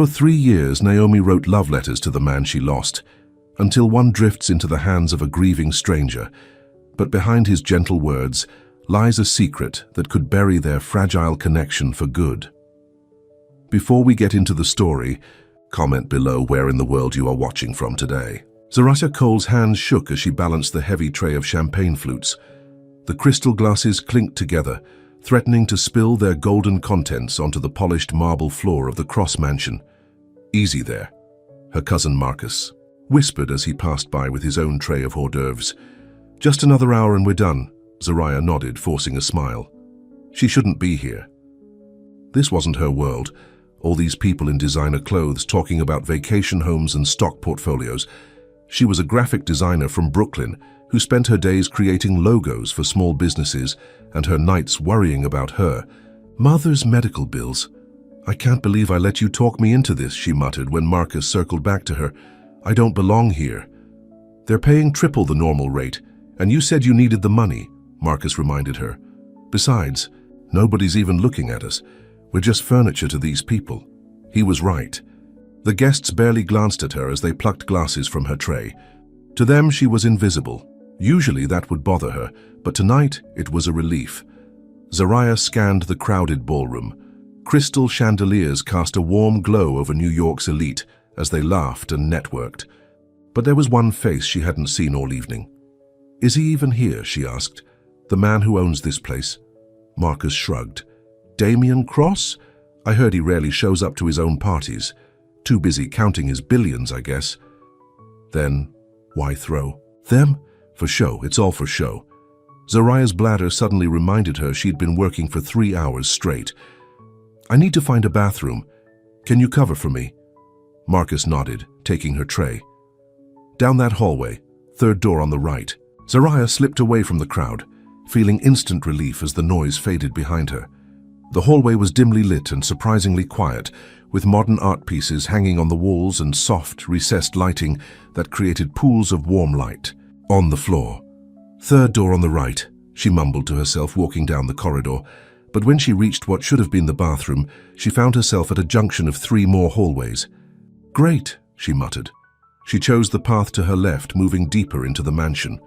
For 3 years, Naomi wrote love letters to the man she lost, until one drifts into the hands of a grieving stranger. But behind his gentle words lies a secret that could bury their fragile connection for good. Before we get into the story, comment below where in the world you are watching from today. Zaraya Cole's hands shook as she balanced the heavy tray of champagne flutes. The crystal glasses clinked together, threatening to spill their golden contents onto the polished marble floor of the Cross Mansion. "Easy there," her cousin Marcus whispered as he passed by with his own tray of hors d'oeuvres. "Just another hour and we're done," Zaraya nodded, forcing a smile. She shouldn't be here. This wasn't her world. All these people in designer clothes talking about vacation homes and stock portfolios. She was a graphic designer from Brooklyn who spent her days creating logos for small businesses and her nights worrying about her mother's medical bills. "I can't believe I let you talk me into this," she muttered when Marcus circled back to her. "I don't belong here." "They're paying triple the normal rate, and you said you needed the money," Marcus reminded her. "Besides, nobody's even looking at us. We're just furniture to these people." He was right. The guests barely glanced at her as they plucked glasses from her tray. To them, she was invisible. Usually that would bother her, but tonight it was a relief. Zaraya scanned the crowded ballroom. Crystal chandeliers cast a warm glow over New York's elite as they laughed and networked. But there was one face she hadn't seen all evening. "Is he even here?" she asked. "The man who owns this place?" Marcus shrugged. "Damien Cross? I heard he rarely shows up to his own parties. Too busy counting his billions, I guess." Then, why throw them? For show, it's all for show. Zaraya's bladder suddenly reminded her she'd been working for 3 hours straight. "I need to find a bathroom. Can you cover for me?" Marcus nodded, taking her tray. "Down that hallway, 3rd door on the right." Zaraya slipped away from the crowd, feeling instant relief as the noise faded behind her. The hallway was dimly lit and surprisingly quiet, with modern art pieces hanging on the walls and soft, recessed lighting that created pools of warm light. On the floor. "3rd door on the right," she mumbled to herself, walking down the corridor. But when she reached what should have been the bathroom, she found herself at a junction of 3 more hallways. "Great," she muttered. She chose the path to her left, moving deeper into the mansion.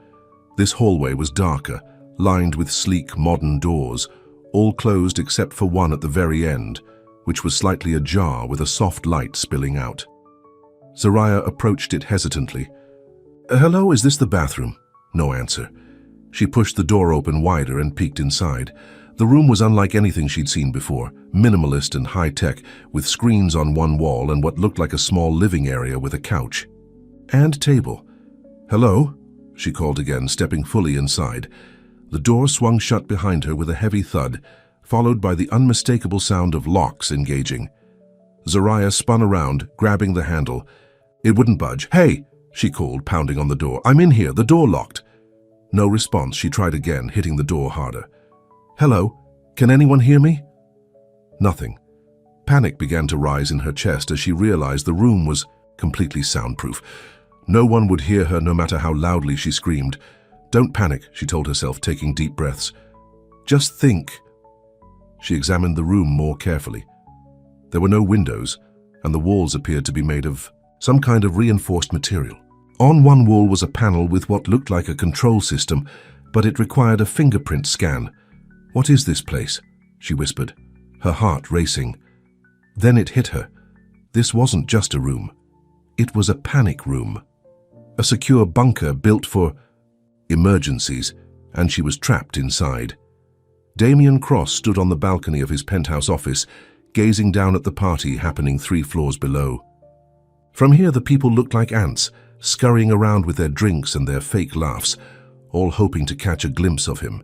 This hallway was darker, lined with sleek, modern doors, all closed except for one at the very end, which was slightly ajar with a soft light spilling out. Zaraya approached it hesitantly. "Hello, is this the bathroom?" No answer. She pushed the door open wider and peeked inside. The room was unlike anything she'd seen before, minimalist and high-tech, with screens on one wall and what looked like a small living area with a couch. And table. "Hello?" she called again, stepping fully inside. The door swung shut behind her with a heavy thud, followed by the unmistakable sound of locks engaging. Zaraya spun around, grabbing the handle. It wouldn't budge. "Hey!" she called, pounding on the door. "I'm in here, the door locked." No response. She tried again, hitting the door harder. "Hello? Can anyone hear me?" Nothing. Panic began to rise in her chest as she realized the room was completely soundproof. No one would hear her no matter how loudly she screamed. "Don't panic," she told herself, taking deep breaths. "Just think." She examined the room more carefully. There were no windows, and the walls appeared to be made of some kind of reinforced material. On one wall was a panel with what looked like a control system, but it required a fingerprint scan. "What is this place?" she whispered, her heart racing. Then it hit her. This wasn't just a room. It was a panic room. A secure bunker built for emergencies, and she was trapped inside. Damien Cross stood on the balcony of his penthouse office, gazing down at the party happening 3 floors below. From here, the people looked like ants, scurrying around with their drinks and their fake laughs, all hoping to catch a glimpse of him,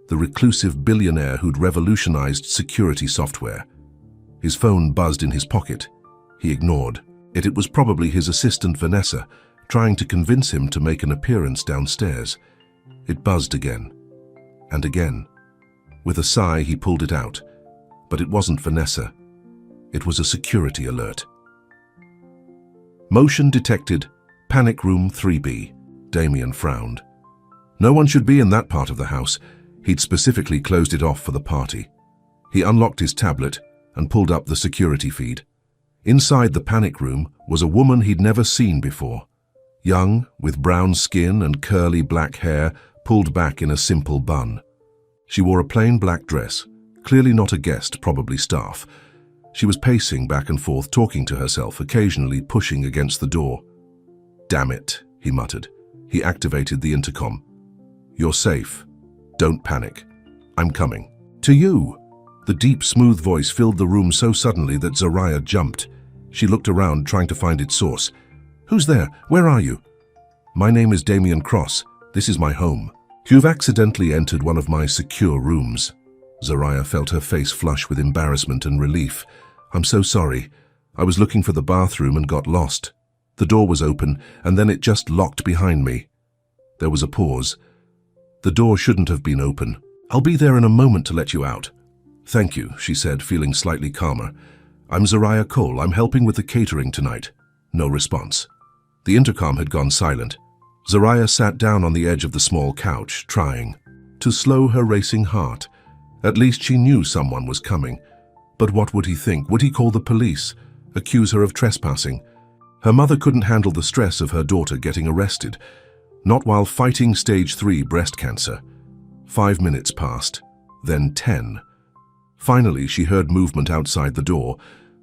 the reclusive billionaire who'd revolutionized security software. His phone buzzed in his pocket. He ignored it. It was probably his assistant Vanessa, trying to convince him to make an appearance downstairs. It buzzed again, and again. With a sigh, he pulled it out. But it wasn't Vanessa. It was a security alert. "Motion detected. Panic room 3B. Damien frowned. No one should be in that part of the house. He'd specifically closed it off for the party. He unlocked his tablet and pulled up the security feed. Inside the panic room was a woman he'd never seen before. Young, with brown skin and curly black hair pulled back in a simple bun. She wore a plain black dress, clearly not a guest, probably staff. She was pacing back and forth, talking to herself, occasionally pushing against the door. "Damn it," he muttered. He activated the intercom. "You're safe. Don't panic. I'm coming." "To you." The deep, smooth voice filled the room so suddenly that Zariah jumped. She looked around, trying to find its source. "Who's there? Where are you?" "My name is Damien Cross. This is my home." "You've accidentally entered one of my secure rooms." Zariah felt her face flush with embarrassment and relief. "I'm so sorry. I was looking for the bathroom and got lost. The door was open, and then it just locked behind me." There was a pause. "The door shouldn't have been open. I'll be there in a moment to let you out." "Thank you," she said, feeling slightly calmer. "I'm Zariah Cole. I'm helping with the catering tonight." No response. The intercom had gone silent. Zariah sat down on the edge of the small couch, trying to slow her racing heart. At least she knew someone was coming. But what would he think? Would he call the police? Accuse her of trespassing? Her mother couldn't handle the stress of her daughter getting arrested. Not while fighting stage 3 breast cancer. 5 minutes passed, then 10. Finally, she heard movement outside the door,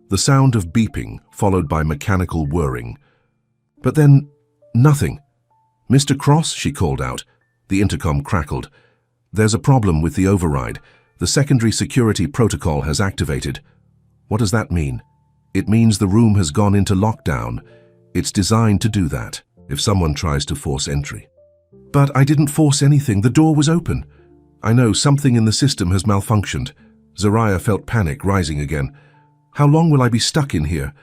the sound of beeping followed by mechanical whirring. But then, nothing. "Mr. Cross," she called out. The intercom crackled. "There's a problem with the override. The secondary security protocol has activated." "What does that mean?" "It means the room has gone into lockdown. It's designed to do that, if someone tries to force entry." "But I didn't force anything. The door was open." "I know, something in the system has malfunctioned." Zariah felt panic rising again. "How long will I be stuck in here?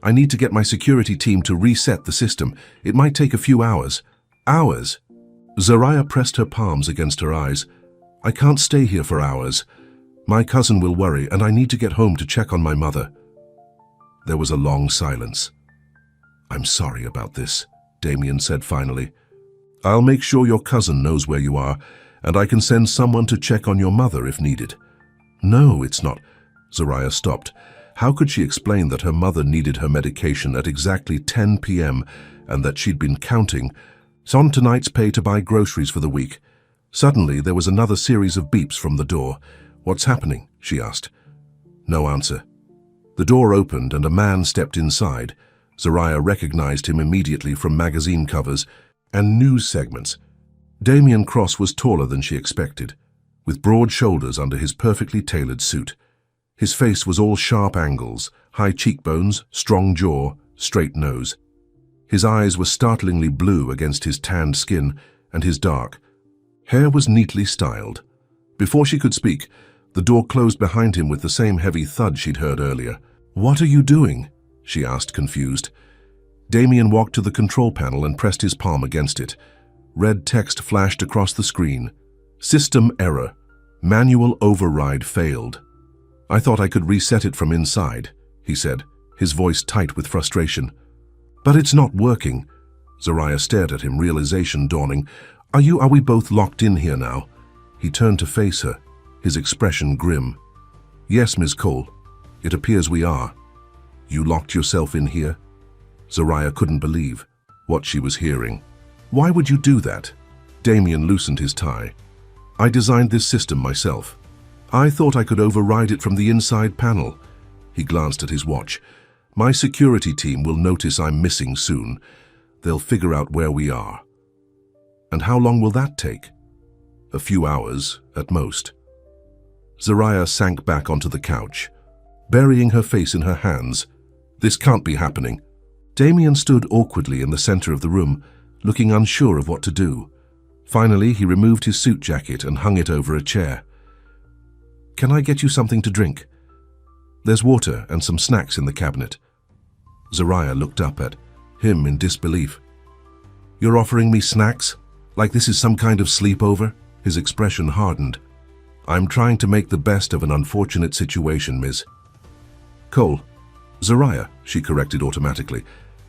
I need to get my security team to reset the system. It might take a few hours." "Hours?" Zariah pressed her palms against her eyes. "I can't stay here for hours. My cousin will worry, and I need to get home to check on my mother." There was a long silence. "I'm sorry about this," Damien said finally. "I'll make sure your cousin knows where you are, and I can send someone to check on your mother if needed." "No, it's not." Zariah stopped. How could she explain that her mother needed her medication at exactly 10 p.m. and that she'd been counting on tonight's pay to buy groceries for the week? Suddenly, there was another series of beeps from the door. "What's happening?" she asked. No answer. The door opened and a man stepped inside. Zariah recognized him immediately from magazine covers and news segments. Damien Cross was taller than she expected, with broad shoulders under his perfectly tailored suit. His face was all sharp angles, high cheekbones, strong jaw, straight nose. His eyes were startlingly blue against his tanned skin, and his dark hair was neatly styled. Before she could speak, the door closed behind him with the same heavy thud she'd heard earlier. "What are you doing?" she asked, confused. Damien walked to the control panel and pressed his palm against it. Red text flashed across the screen. "System error. Manual override failed." "I thought I could reset it from inside," he said, his voice tight with frustration. "But it's not working." Zariah stared at him, realization dawning. Are we both locked in here now?" He turned to face her, his expression grim. "Yes, Ms. Cole. It appears we are." "You locked yourself in here?" Zariah couldn't believe what she was hearing. "Why would you do that?" Damien loosened his tie. "I designed this system myself. I thought I could override it from the inside panel." He glanced at his watch. "My security team will notice I'm missing soon. They'll figure out where we are." "And how long will that take?" "A few hours, at most." Zariah sank back onto the couch, burying her face in her hands. "This can't be happening." Damien stood awkwardly in the center of the room, looking unsure of what to do. Finally, he removed his suit jacket and hung it over a chair. "Can I get you something to drink?" "There's water and some snacks in the cabinet." Zariah looked up at him in disbelief. "You're offering me snacks? Like this is some kind of sleepover?" His expression hardened. "I'm trying to make the best of an unfortunate situation, Ms. Cole." "Zariah," she corrected automatically.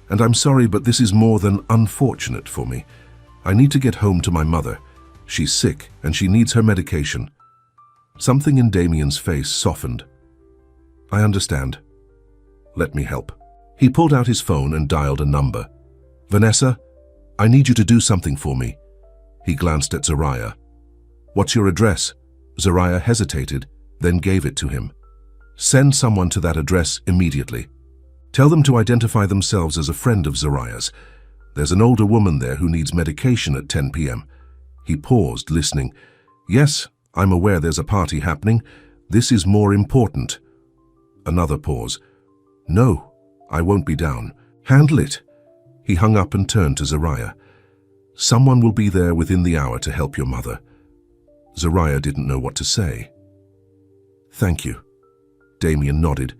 "And I'm sorry, but this is more than unfortunate for me. I need to get home to my mother. She's sick and she needs her medication." Something in Damien's face softened. "I understand. Let me help. He pulled out his phone and dialed a number. Vanessa, I need you to do something for me. He glanced at Zariah. What's your address? Zariah hesitated, then gave it to him. Send someone to that address immediately. Tell them to identify themselves as a friend of Zariah's. There's an older woman there who needs medication at 10 p.m. He paused, listening. Yes, I'm aware there's a party happening. This is more important. Another pause. No, I won't be down. Handle it. He hung up and turned to Zariah. Someone will be there within the hour to help your mother. Zariah didn't know what to say. Thank you. Damien nodded,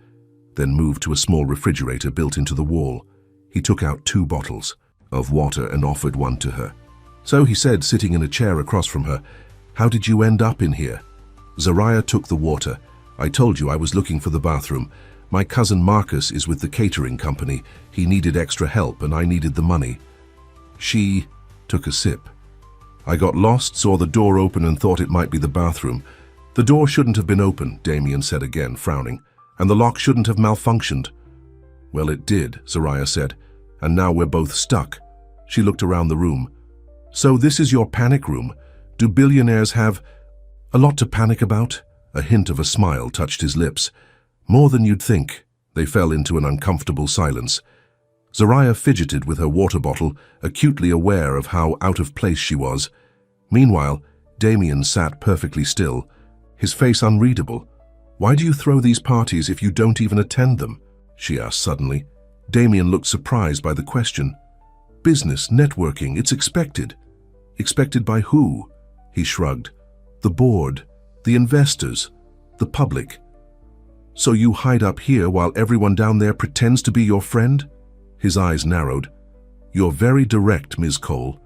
then moved to a small refrigerator built into the wall. He took out 2 bottles of water and offered one to her. So he said, sitting in a chair across from her, how did you end up in here? Zariah took the water. I told you I was looking for the bathroom. My cousin Marcus is with the catering company. He needed extra help and I needed the money. She took a sip. I got lost, saw the door open and thought it might be the bathroom. The door shouldn't have been open, Damien said again, frowning, and the lock shouldn't have malfunctioned. Well, it did, Zariah said, and now we're both stuck. She looked around the room. So this is your panic room. Do billionaires have a lot to panic about? A hint of a smile touched his lips. More than you'd think. They fell into an uncomfortable silence. Zariah fidgeted with her water bottle, acutely aware of how out of place she was. Meanwhile, Damien sat perfectly still, his face unreadable. Why do you throw these parties if you don't even attend them? She asked suddenly. Damien looked surprised by the question. Business, networking, it's expected. Expected by who? He shrugged. The board, the investors, the public. So you hide up here while everyone down there pretends to be your friend? His eyes narrowed. You're very direct, Ms. Cole.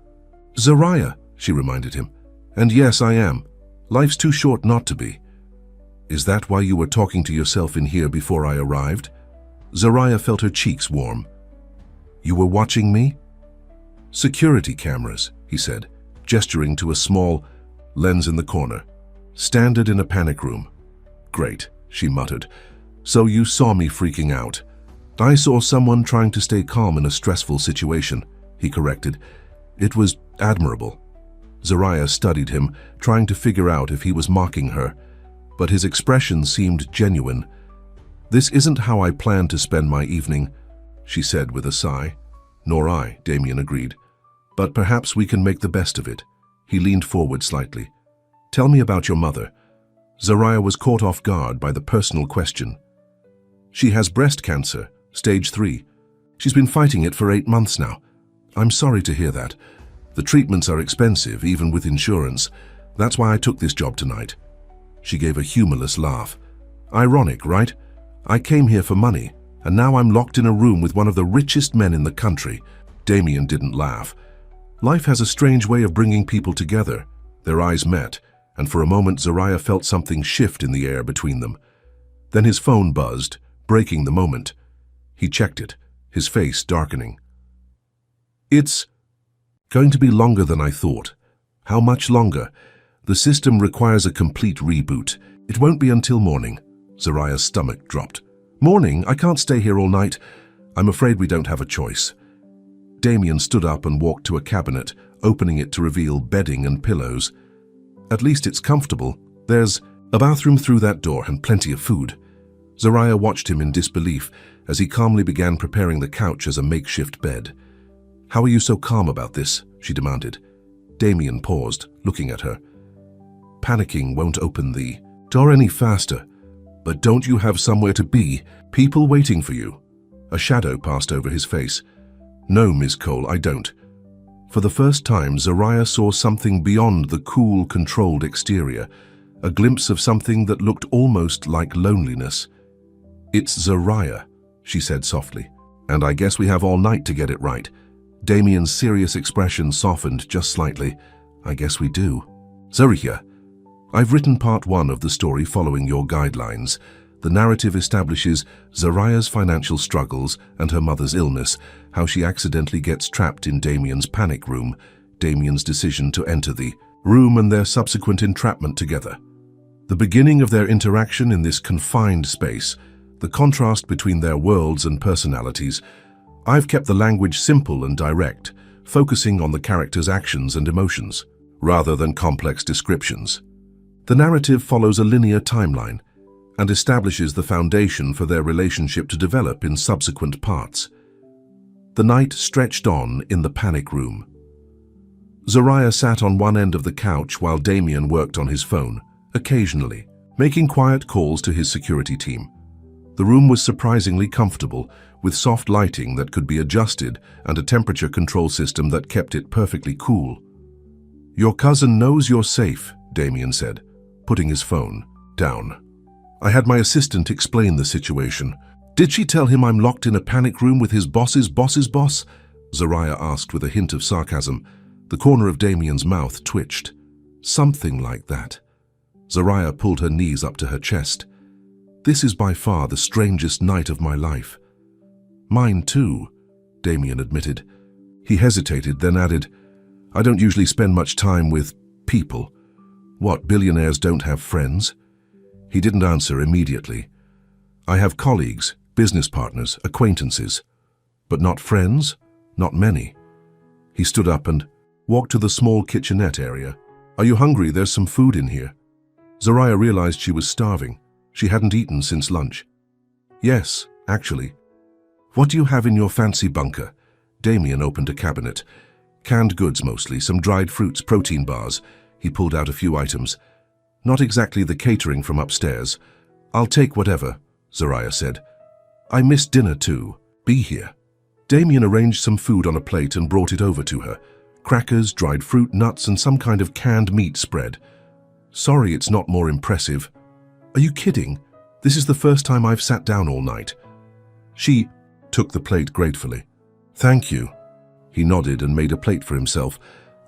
Zariah, she reminded him. And yes, I am. Life's too short not to be. Is that why you were talking to yourself in here before I arrived? Zariah felt her cheeks warm. You were watching me? Security cameras, he said, gesturing to a small lens in the corner. Standard in a panic room. Great, she muttered. So you saw me freaking out. I saw someone trying to stay calm in a stressful situation, he corrected. It was admirable. Zariah studied him, trying to figure out if he was mocking her, but his expression seemed genuine. This isn't how I planned to spend my evening, she said with a sigh. Nor I, Damien agreed. But perhaps we can make the best of it. He leaned forward slightly. Tell me about your mother. Zariah was caught off guard by the personal question. She has breast cancer, stage 3. She's been fighting it for 8 months now. I'm sorry to hear that. The treatments are expensive, even with insurance. That's why I took this job tonight. She gave a humorless laugh. Ironic, right? I came here for money, and now I'm locked in a room with one of the richest men in the country. Damien didn't laugh. Life has a strange way of bringing people together. Their eyes met, and for a moment Zariah felt something shift in the air between them. Then his phone buzzed, breaking the moment. He checked it, his face darkening. It's going to be longer than I thought. How much longer? The system requires a complete reboot. It won't be until morning. Zariah's stomach dropped. Morning? I can't stay here all night. I'm afraid we don't have a choice. Damien stood up and walked to a cabinet, opening it to reveal bedding and pillows. At least it's comfortable. There's a bathroom through that door and plenty of food. Zariah watched him in disbelief as he calmly began preparing the couch as a makeshift bed. How are you so calm about this? She demanded. Damien paused, looking at her. Panicking won't open the door any faster. But don't you have somewhere to be? People waiting for you? A shadow passed over his face. No, Ms. Cole, I don't. For the first time, Zariah saw something beyond the cool, controlled exterior, a glimpse of something that looked almost like loneliness. It's Zariah, she said softly, and I guess we have all night to get it right. Damien's serious expression softened just slightly. I guess we do. Zariah, I've written part 1 of the story following your guidelines. The narrative establishes Zariah's financial struggles and her mother's illness, how she accidentally gets trapped in Damien's panic room, Damien's decision to enter the room and their subsequent entrapment together. The beginning of their interaction in this confined space, The contrast between their worlds and personalities. I've kept the language simple and direct, focusing on the characters' actions and emotions, rather than complex descriptions. The narrative follows a linear timeline and establishes the foundation for their relationship to develop in subsequent parts. The night stretched on in the panic room. Zariah sat on one end of the couch while Damien worked on his phone, occasionally, making quiet calls to his security team. The room was surprisingly comfortable, with soft lighting that could be adjusted and a temperature control system that kept it perfectly cool. "Your cousin knows you're safe," Damien said, putting his phone down. "I had my assistant explain the situation." "Did she tell him I'm locked in a panic room with his boss's boss's boss?" Zariah asked with a hint of sarcasm. The corner of Damien's mouth twitched. "Something like that." Zariah pulled her knees up to her chest. "This is by far the strangest night of my life." "Mine too," Damien admitted. He hesitated, then added, "I don't usually spend much time with people." "What, billionaires don't have friends?" He didn't answer immediately. "I have colleagues, business partners, acquaintances. But not friends? Not many." He stood up and walked to the small kitchenette area. "Are you hungry? There's some food in here." Zariah realized she was starving. She hadn't eaten since lunch. "Yes, actually." "What do you have in your fancy bunker?" Damien opened a cabinet. "Canned goods mostly, some dried fruits, protein bars." He pulled out a few items. "Not exactly the catering from upstairs." "I'll take whatever," Zariah said. "I missed dinner too. Be here." Damien arranged some food on a plate and brought it over to her. Crackers, dried fruit, nuts, and some kind of canned meat spread. "Sorry it's not more impressive." "Are you kidding? This is the first time I've sat down all night." She took the plate gratefully. "Thank you." He nodded and made a plate for himself,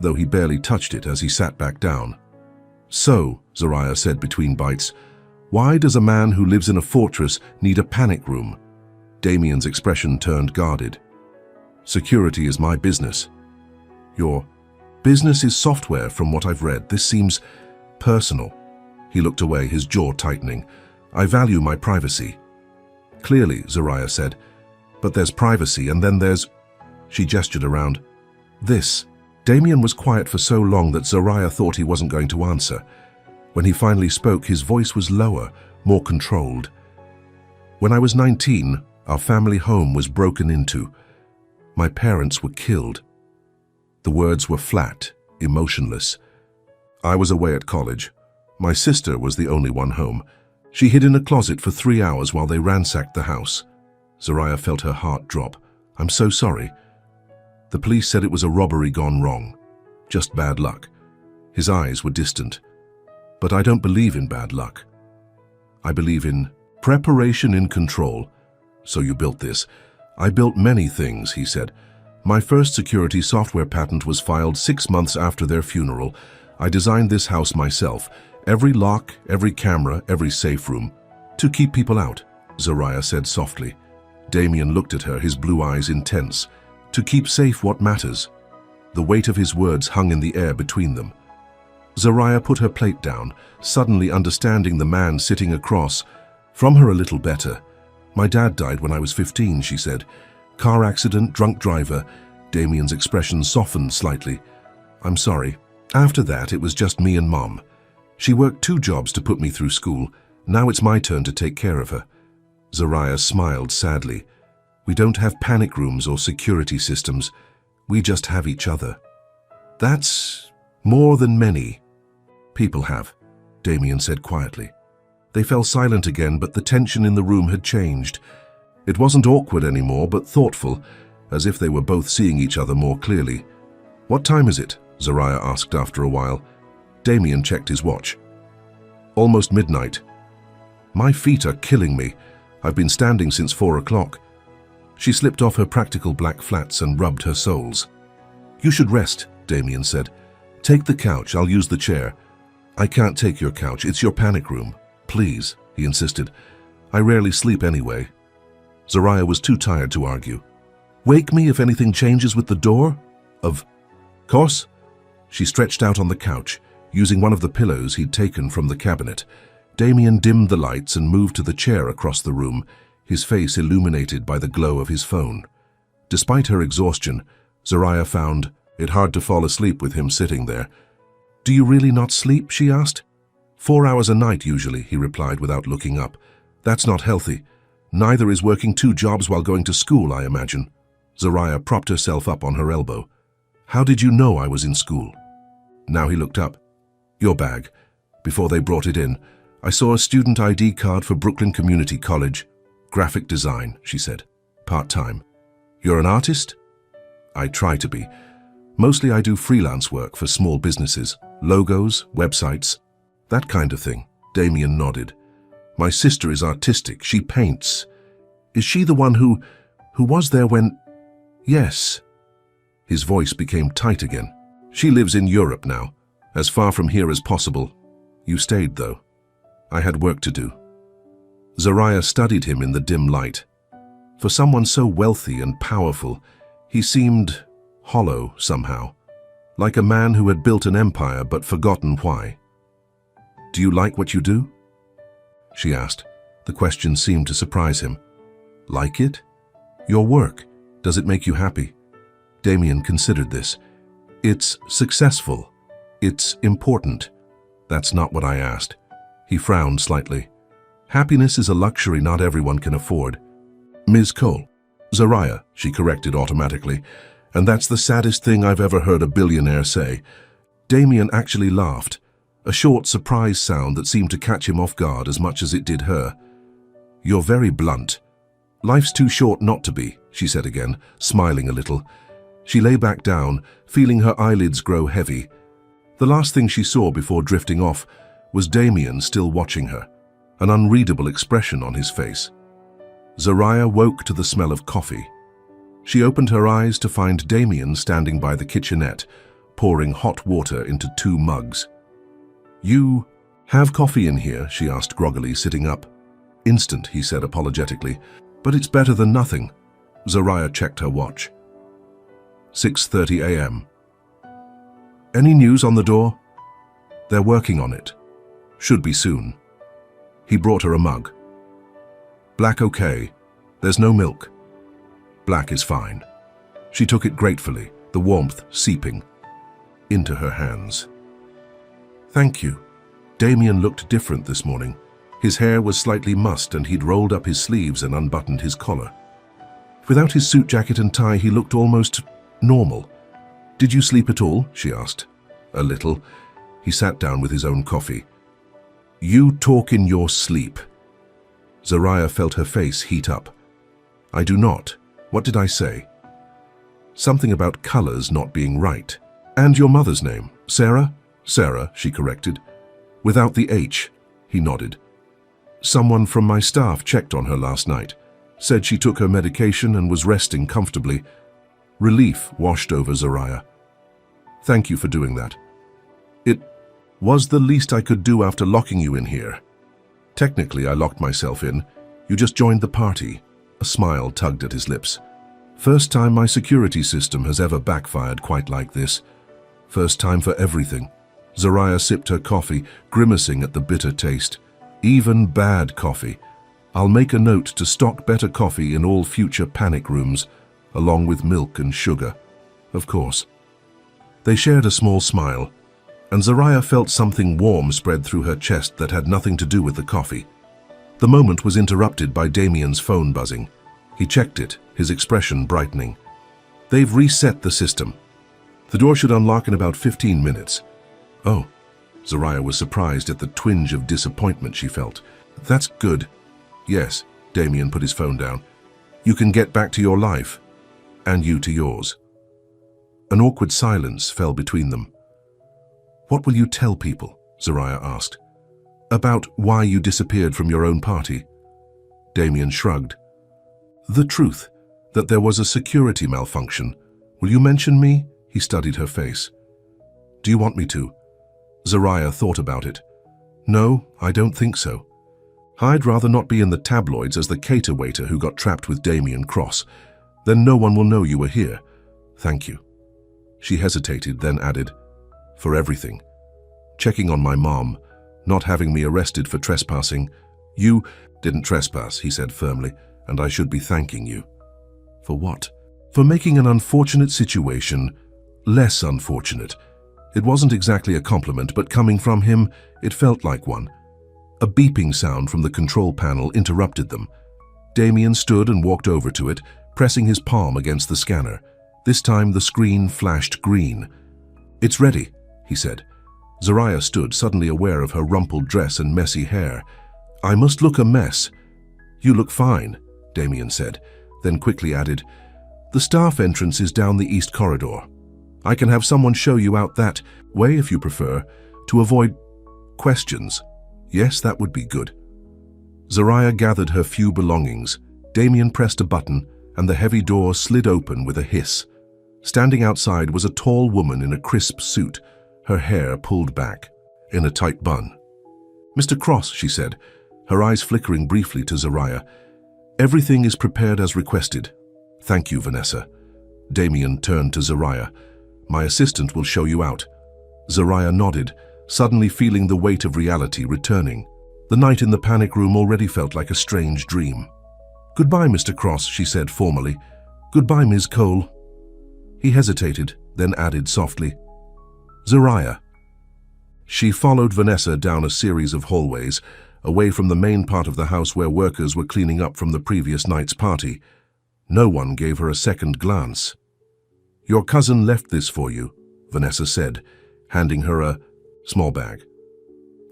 though he barely touched it as he sat back down. "So," Zariah said between bites, "why does a man who lives in a fortress need a panic room?" Damien's expression turned guarded. "Security is my business." "Your business is software, from what I've read. This seems personal." He looked away, his jaw tightening. "I value my privacy." "Clearly," Zariah said. "But there's privacy, and then there's—" She gestured around. "This." Damien was quiet for so long that Zariah thought he wasn't going to answer. When he finally spoke, his voice was lower, more controlled. "When I was 19, our family home was broken into. My parents were killed." The words were flat, emotionless. "I was away at college. My sister was the only one home. She hid in a closet for 3 hours while they ransacked the house." Zariah felt her heart drop. "I'm so sorry." "The police said it was a robbery gone wrong. Just bad luck." His eyes were distant. "But I don't believe in bad luck. I believe in preparation in control." "So you built this?" "I built many things," he said. "My first security software patent was filed 6 months after their funeral. I designed this house myself. Every lock, every camera, every safe room. To keep people out," Zariah said softly. Damien looked at her, his blue eyes intense. "To keep safe what matters." The weight of his words hung in the air between them. Zariah put her plate down, suddenly understanding the man sitting across from her a little better. "My dad died when I was 15, she said. "Car accident, drunk driver." Damien's expression softened slightly. "I'm sorry. After that, it was just me and Mom. She worked 2 jobs to put me through school. Now it's my turn to take care of her." Zariah smiled sadly. "We don't have panic rooms or security systems. We just have each other." "That's more than many people have," Damien said quietly. They fell silent again, but the tension in the room had changed. It wasn't awkward anymore, but thoughtful, as if they were both seeing each other more clearly. "What time is it?" Zariah asked after a while. Damien checked his watch. "Almost midnight." "My feet are killing me. I've been standing since 4 o'clock." She slipped off her practical black flats and rubbed her soles. "You should rest," Damien said. "Take the couch, I'll use the chair." "I can't take your couch, it's your panic room." "Please," he insisted. "I rarely sleep anyway." Zariah was too tired to argue. "Wake me if anything changes with the door?" "Of course." She stretched out on the couch, using one of the pillows he'd taken from the cabinet. Damien dimmed the lights and moved to the chair across the room, his face illuminated by the glow of his phone. Despite her exhaustion, Zariah found it hard to fall asleep with him sitting there. "Do you really not sleep?" she asked. "4 hours a night usually," he replied without looking up. "That's not healthy. Neither is working 2 jobs while going to school, I imagine." Zariah propped herself up on her elbow. "How did you know I was in school?" Now he looked up. "Your bag. Before they brought it in, I saw a student ID card for Brooklyn Community College. Graphic design," she said. "Part-time. You're an artist?" "I try to be. Mostly I do freelance work for small businesses, logos, websites, that kind of thing." Damien nodded. "My sister is artistic. She paints. Is she the one who was there when—" "Yes." His voice became tight again. "She lives in Europe now, as far from here as possible. You stayed, though." "I had work to do." Zariah studied him in the dim light. For someone so wealthy and powerful, he seemed hollow somehow, like a man who had built an empire but forgotten why. "Do you like what you do?" she asked. The question seemed to surprise him. "Like it? Your work, does it make you happy?" Damien considered this. "It's successful. It's important." "That's not what I asked." He frowned slightly. "Happiness is a luxury not everyone can afford." "Ms. Cole." "Zariah," she corrected automatically. "And that's the saddest thing I've ever heard a billionaire say." Damien actually laughed, a short surprise sound that seemed to catch him off guard as much as it did her. "You're very blunt. Life's too short not to be," she said again, smiling a little. She lay back down, feeling her eyelids grow heavy. The last thing she saw before drifting off was Damien still watching her, an unreadable expression on his face. Zariah woke to the smell of coffee. She opened her eyes to find Damien standing by the kitchenette, pouring hot water into 2 mugs. "You have coffee in here?" she asked groggily, sitting up. "Instant," he said apologetically, "but it's better than nothing." Zariah checked her watch. 6:30 a.m. "Any news on the door?" "They're working on it. Should be soon." He brought her a mug. "Black okay. There's no milk." "Black is fine." She took it gratefully, the warmth seeping into her hands. "Thank you." Damien looked different this morning. His hair was slightly mussed and he'd rolled up his sleeves and unbuttoned his collar. Without his suit jacket and tie, he looked almost normal. "Did you sleep at all?" she asked. "A little." He sat down with his own coffee. "You talk in your sleep." Zariah felt her face heat up. "I do not. What did I say?" "Something about colors not being right." "And your mother's name? Sarah?" "Sarah," she corrected. "Without the H." He nodded. "Someone from my staff checked on her last night. Said she took her medication and was resting comfortably." Relief washed over Zariah. "Thank you for doing that. It was the least I could do after locking you in here." "Technically, I locked myself in. You just joined the party." A smile tugged at his lips. "First time my security system has ever backfired quite like this. First time for everything." Zariah sipped her coffee, grimacing at the bitter taste. "Even bad coffee. I'll make a note to stock better coffee in all future panic rooms, along with milk and sugar. Of course." They shared a small smile, and Zariah felt something warm spread through her chest that had nothing to do with the coffee. The moment was interrupted by Damien's phone buzzing. He checked it, his expression brightening. "They've reset the system. The door should unlock in about 15 minutes. "Oh." Zariah was surprised at the twinge of disappointment she felt. "That's good." "Yes." Damien put his phone down. "You can get back to your life. And you to yours." An awkward silence fell between them. "What will you tell people?" Zariah asked. "About why you disappeared from your own party?" Damien shrugged. "The truth, that there was a security malfunction. Will you mention me?" He studied her face. "Do you want me to?" Zariah thought about it. "No, I don't think so. I'd rather not be in the tabloids as the cater waiter who got trapped with Damien Cross. Then no one will know you were here. Thank you." She hesitated, then added, "For everything. Checking on my mom. not having me arrested for trespassing. You didn't trespass, he said firmly, and I should be thanking you. For what? For making an unfortunate situation less unfortunate. It wasn't exactly a compliment, but coming from him, it felt like one. A beeping sound from the control panel interrupted them. Damien stood and walked over to it, pressing his palm against the scanner. This time the screen flashed green. "It's ready," he said. Zariah stood, suddenly aware of her rumpled dress and messy hair. "I must look a mess." "You look fine," Damien said, then quickly added, "The staff entrance is down the east corridor. I can have someone show you out that way if you prefer, to avoid questions." "Yes, that would be good." Zariah gathered her few belongings. Damien pressed a button, and the heavy door slid open with a hiss. Standing outside was a tall woman in a crisp suit, her hair pulled back, in a tight bun. "Mr. Cross," she said, her eyes flickering briefly to Zariah. "Everything is prepared as requested." "Thank you, Vanessa." Damien turned to Zariah. "My assistant will show you out." Zariah nodded, suddenly feeling the weight of reality returning. The night in the panic room already felt like a strange dream. "Goodbye, Mr. Cross," she said formally. "Goodbye, Ms. Cole." He hesitated, then added softly, "Zariah." She followed Vanessa down a series of hallways, away from the main part of the house where workers were cleaning up from the previous night's party. No one gave her a second glance. "Your cousin left this for you," Vanessa said, handing her a small bag.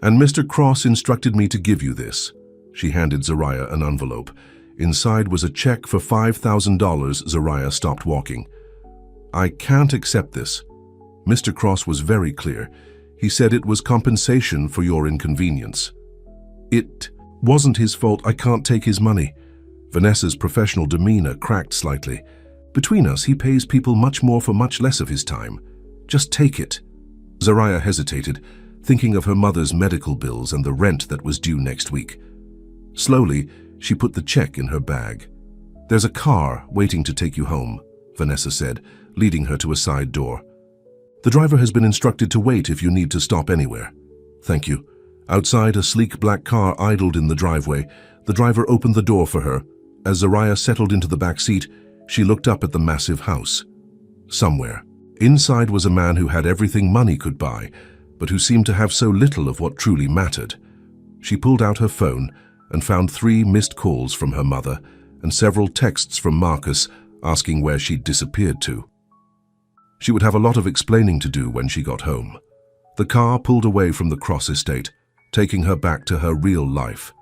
"And Mr. Cross instructed me to give you this." She handed Zariah an envelope. Inside was a check for $5,000. Zariah stopped walking. "I can't accept this." Mr. Cross was very clear. He said it was compensation for your inconvenience. "It wasn't his fault. I can't take his money." Vanessa's professional demeanor cracked slightly. "Between us, he pays people much more for much less of his time. Just take it." Zariah hesitated, thinking of her mother's medical bills and the rent that was due next week. Slowly, she put the check in her bag. "There's a car waiting to take you home," Vanessa said, leading her to a side door. "The driver has been instructed to wait if you need to stop anywhere." "Thank you." Outside, a sleek black car idled in the driveway. The driver opened the door for her. As Zariah settled into the back seat, she looked up at the massive house. Somewhere, inside was a man who had everything money could buy, but who seemed to have so little of what truly mattered. She pulled out her phone and found 3 missed calls from her mother and several texts from Marcus asking where she'd disappeared to. She would have a lot of explaining to do when she got home. The car pulled away from the Cross estate, taking her back to her real life.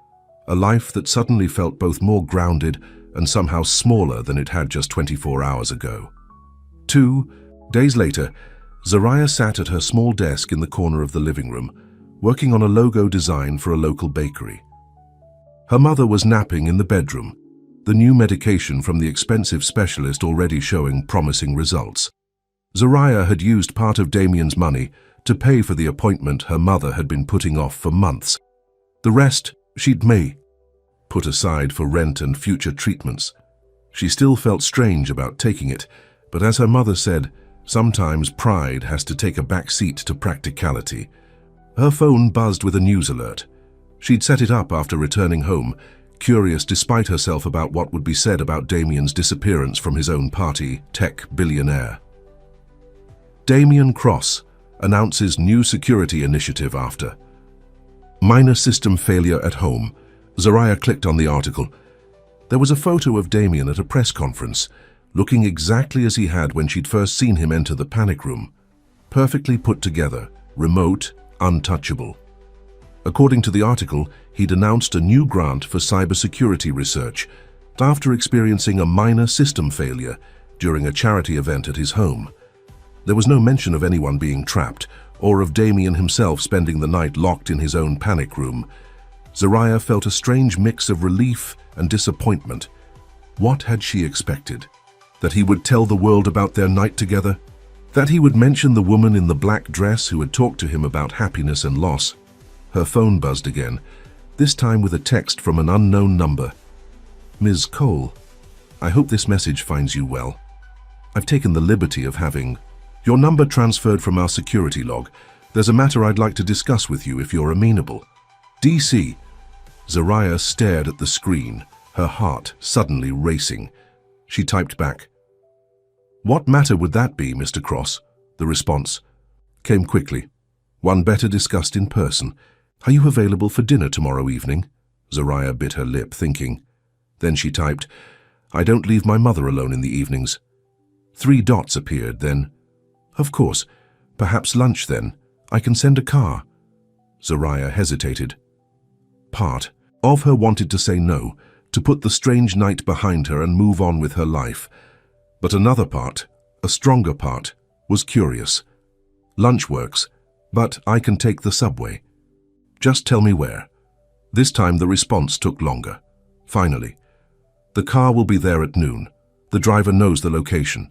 A life that suddenly felt both more grounded and somehow smaller than it had just 24 hours ago. 2 days later, Zariah sat at her small desk in the corner of the living room, working on a logo design for a local bakery. Her mother was napping in the bedroom, the new medication from the expensive specialist already showing promising results. Zariah had used part of Damien's money to pay for the appointment her mother had been putting off for months. The rest she'd put aside for rent and future treatments. She still felt strange about taking it, but as her mother said, sometimes pride has to take a back seat to practicality. Her phone buzzed with a news alert. She'd set it up after returning home, curious despite herself about what would be said about Damien's disappearance from his own party, Tech Billionaire. Damien Cross announces new security initiative after minor system failure at home. Zariah clicked on the article. There was a photo of Damien at a press conference, looking exactly as he had when she'd first seen him enter the panic room. Perfectly put together, remote, untouchable. According to the article, he'd announced a new grant for cybersecurity research after experiencing a minor system failure during a charity event at his home. There was no mention of anyone being trapped or of Damien himself spending the night locked in his own panic room. Zariah felt a strange mix of relief and disappointment. What had she expected? That he would tell the world about their night together? That he would mention the woman in the black dress who had talked to him about happiness and loss? Her phone buzzed again, this time with a text from an unknown number. "Ms. Cole, I hope this message finds you well. I've taken the liberty of having your number transferred from our security log, There's a matter I'd like to discuss with you if you're amenable. DC. Zariah stared at the screen, her heart suddenly racing. She typed back, "What matter would that be, Mr. Cross?" The response came quickly. "One better discussed in person. Are you available for dinner tomorrow evening?" Zariah bit her lip, thinking. Then she typed, "I don't leave my mother alone in the evenings." 3 dots appeared, then, "Of course. Perhaps lunch then. I can send a car." Zariah hesitated. Part of her wanted to say no, to put the strange night behind her and move on with her life. But another part, a stronger part, was curious. "Lunch works, but I can take the subway. Just tell me where." This time the response took longer. Finally, "The car will be there at noon. The driver knows the location."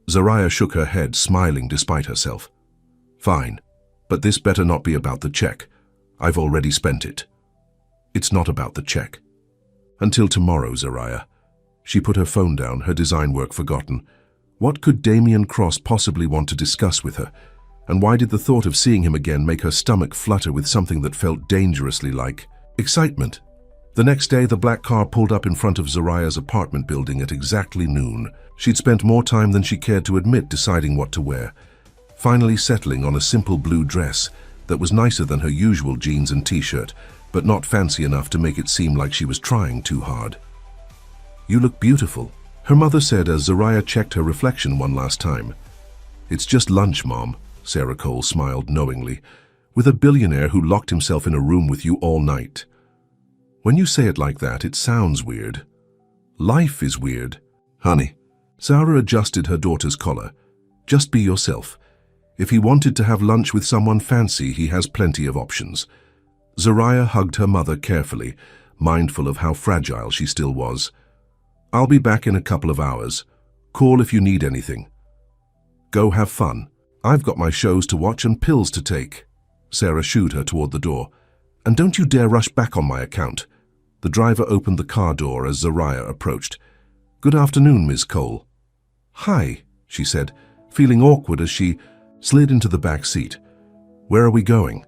Zariah shook her head, smiling despite herself. "Fine, but this better not be about the check. I've already spent it." "It's not about the check." "Until tomorrow, Zariah." She put her phone down, her design work forgotten. What could Damien Cross possibly want to discuss with her? And why did the thought of seeing him again make her stomach flutter with something that felt dangerously like excitement? The next day, the black car pulled up in front of Zariah's apartment building at exactly noon. She'd spent more time than she cared to admit deciding what to wear, finally settling on a simple blue dress that was nicer than her usual jeans and t-shirt, but not fancy enough to make it seem like she was trying too hard. "You look beautiful," her mother said as Zariah checked her reflection one last time. "It's just lunch, Mom," Sarah Cole smiled knowingly, "with a billionaire who locked himself in a room with you all night." "When you say it like that, it sounds weird." "Life is weird, honey." Sarah adjusted her daughter's collar. "Just be yourself. If he wanted to have lunch with someone fancy, he has plenty of options." Zariah hugged her mother carefully, mindful of how fragile she still was. "I'll be back in a couple of hours. Call if you need anything. Go have fun. I've got my shows to watch and pills to take." Sarah shooed her toward the door. "And don't you dare rush back on my account." The driver opened the car door as Zariah approached. "Good afternoon, Ms. Cole." "Hi," she said, feeling awkward as she slid into the back seat. "Where are we going?"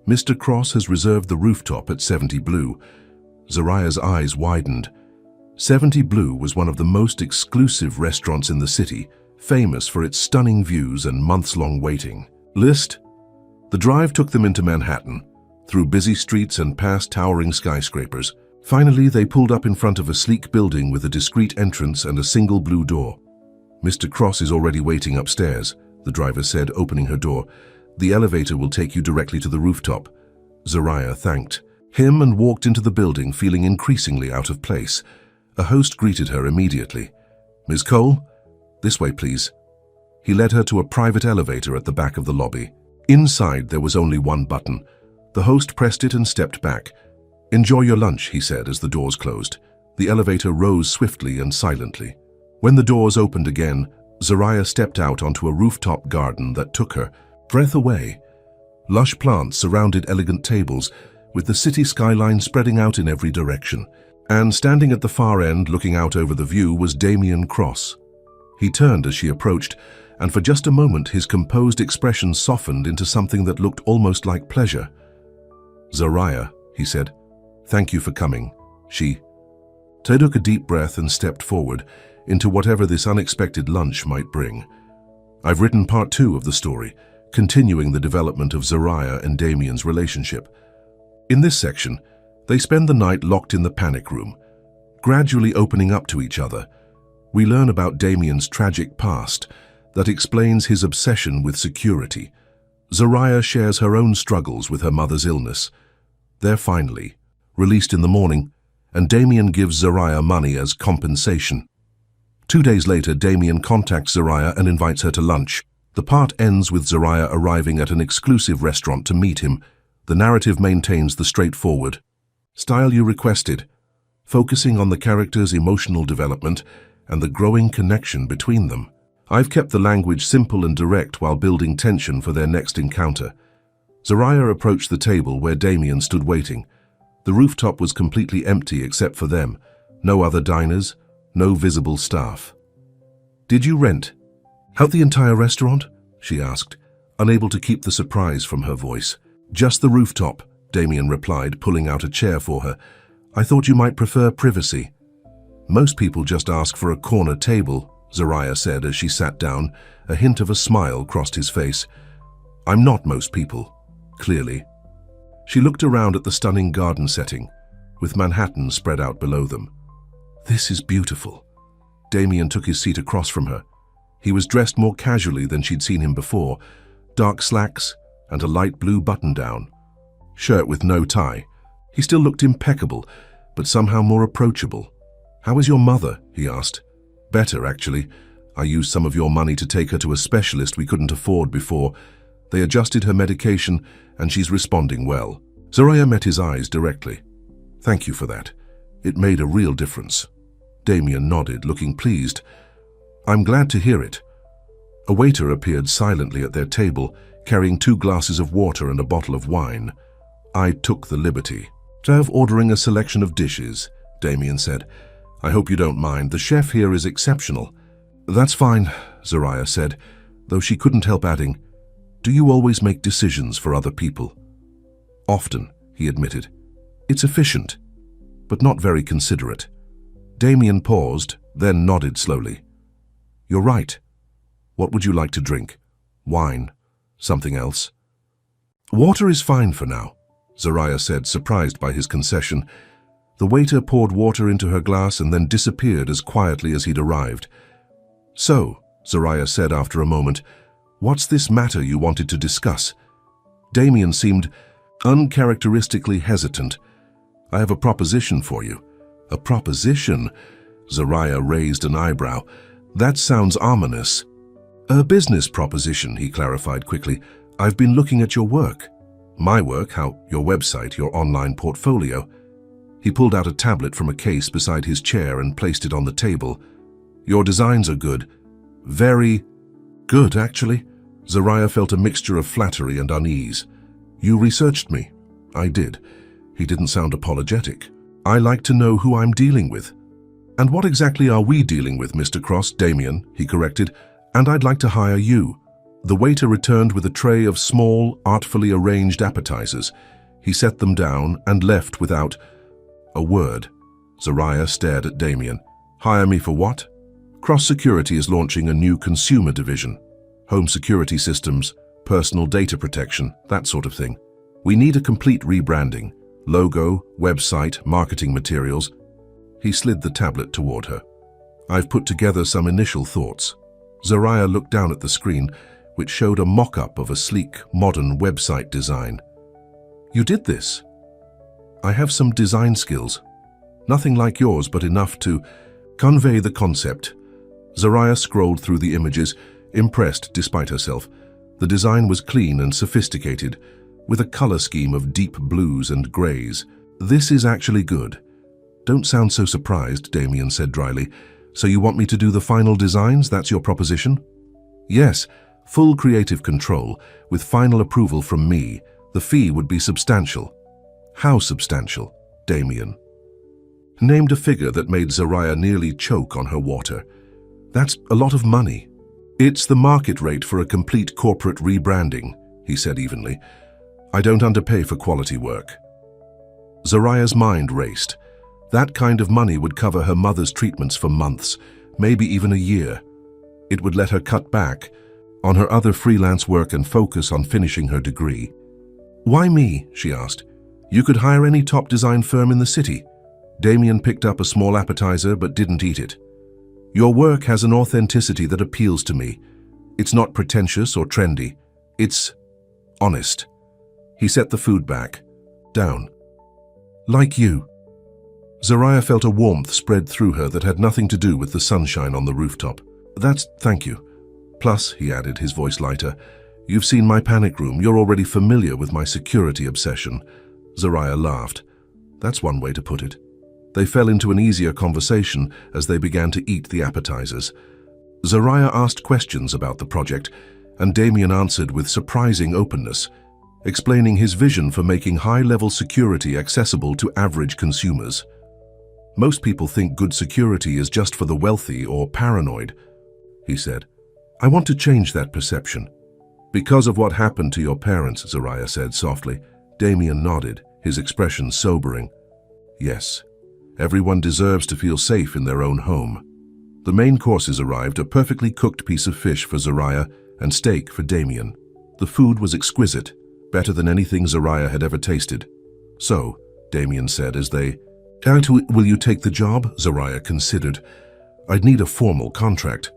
"Mr. Cross has reserved the rooftop at 70 Blue." Zariah's eyes widened. 70 Blue was one of the most exclusive restaurants in the city, famous for its stunning views and months-long waiting list. The drive took them into Manhattan, through busy streets and past towering skyscrapers. Finally, they pulled up in front of a sleek building with a discreet entrance and a single blue door. "Mr. Cross is already waiting upstairs," the driver said, opening her door. "The elevator will take you directly to the rooftop." Zariah thanked him and walked into the building, feeling increasingly out of place. A host greeted her immediately. "Ms. Cole? This way, please." He led her to a private elevator at the back of the lobby. Inside, there was only one button. The host pressed it and stepped back. "Enjoy your lunch," he said as the doors closed. The elevator rose swiftly and silently. When the doors opened again, Zariah stepped out onto a rooftop garden that took her breath away. Lush plants surrounded elegant tables, with the city skyline spreading out in every direction. And standing at the far end, looking out over the view, was Damien Cross. He turned as she approached, and for just a moment his composed expression softened into something that looked almost like pleasure. "Zariah," he said, "thank you for coming." She took a deep breath and stepped forward into whatever this unexpected lunch might bring. "I've written part 2 of the story, continuing the development of Zariah and Damien's relationship. In this section, they spend the night locked in the panic room, gradually opening up to each other. We learn about Damien's tragic past that explains his obsession with security. Zariah shares her own struggles with her mother's illness. They're finally released in the morning, and Damien gives Zariah money as compensation. 2 days later, Damien contacts Zariah and invites her to lunch. The part ends with Zariah arriving at an exclusive restaurant to meet him. The narrative maintains the straightforward style you requested, focusing on the characters' emotional development and the growing connection between them. I've kept the language simple and direct while building tension for their next encounter. Zariah approached the table where Damien stood waiting. The rooftop was completely empty except for them. No other diners, no visible staff. "Did you rent out the entire restaurant?" she asked. unable to keep the surprise from her voice. "Just the rooftop," Damien replied, pulling out a chair for her. "I thought you might prefer privacy." "Most people just ask for a corner table," Zariah said as she sat down. A hint of a smile crossed his face. "I'm not most people, clearly." She looked around at the stunning garden setting, with Manhattan spread out below them. "This is beautiful." Damien took his seat across from her. He was dressed more casually than she'd seen him before, dark slacks and a light blue button-down. Shirt with no tie. He still looked impeccable, but somehow more approachable. "How is your mother?" he asked. "Better, actually. I used some of your money to take her to a specialist we couldn't afford before. They adjusted her medication, and she's responding well." Zariah met his eyes directly. "Thank you for that. It made a real difference." Damien nodded, looking pleased. "I'm glad to hear it." A waiter appeared silently at their table, carrying 2 glasses of water and a bottle of wine. I took the liberty of ordering a selection of dishes, Damien said. "I hope you don't mind. The chef here is exceptional." "That's fine," Zariah said, though she couldn't help adding, "Do you always make decisions for other people?" "Often," he admitted. "It's efficient, but not very considerate." Damien paused, then nodded slowly. "You're right. What would you like to drink? Wine? Something else?" "Water is fine for now," Zariah said, surprised by his concession. The waiter poured water into her glass and then disappeared as quietly as he'd arrived. "So," Zariah said after a moment, "what's this matter you wanted to discuss?" Damien seemed uncharacteristically hesitant. "I have a proposition for you." "A proposition?" Zariah raised an eyebrow. "That sounds ominous." "A business proposition," he clarified quickly. "I've been looking at your work." "My work? How? Your website, your online portfolio?" He pulled out a tablet from a case beside his chair and placed it on the table. "Your designs are good. Very good, actually." Zariah felt a mixture of flattery and unease. "You researched me." "I did." He didn't sound apologetic. "I like to know who I'm dealing with." "And what exactly are we dealing with, Mr. Cross?" "Damien," he corrected. "And I'd like to hire you." The waiter returned with a tray of small, artfully arranged appetizers. He set them down and left without a word. Zariah stared at Damien. "Hire me for what?" "Cross Security is launching a new consumer division. Home security systems, personal data protection, that sort of thing. We need a complete rebranding. Logo, website, marketing materials." He slid the tablet toward her. "I've put together some initial thoughts." Zariah looked down at the screen, which showed a mock-up of a sleek, modern website design. "You did this?" "I have some design skills. Nothing like yours, but enough to convey the concept." Zariah scrolled through the images, impressed despite herself. The design was clean and sophisticated, with a color scheme of deep blues and grays. "This is actually good." "Don't sound so surprised," Damien said dryly. "So you want me to do the final designs? That's your proposition?" "Yes, full creative control, with final approval from me. The fee would be substantial." "How substantial?" Damien named a figure that made Zariah nearly choke on her water. "That's a lot of money." "It's the market rate for a complete corporate rebranding," he said evenly. "I don't underpay for quality work." Zariah's mind raced. That kind of money would cover her mother's treatments for months, maybe even a year. It would let her cut back on her other freelance work and focus on finishing her degree. "Why me?" she asked. "You could hire any top design firm in the city." Damien picked up a small appetizer but didn't eat it. "Your work has an authenticity that appeals to me. It's not pretentious or trendy. It's honest." He set the food back, down. "Like you." Zariah felt a warmth spread through her that had nothing to do with the sunshine on the rooftop. Thank you. Plus," he added, his voice lighter, "you've seen my panic room. You're already familiar with my security obsession." Zariah laughed. "That's one way to put it." They fell into an easier conversation as they began to eat the appetizers. Zariah asked questions about the project, and Damien answered with surprising openness, explaining his vision for making high-level security accessible to average consumers. "Most people think good security is just for the wealthy or paranoid," he said. "I want to change that perception. Because of what happened to your parents, Zariah said softly. Damien nodded, his expression sobering. Yes, everyone deserves to feel safe in their own home. The main courses arrived, a perfectly cooked piece of fish for Zariah and steak for Damien. The food was exquisite, better than anything Zariah had ever tasted. So, Damien said as they... Will you take the job? Zariah considered. I'd need a formal contract,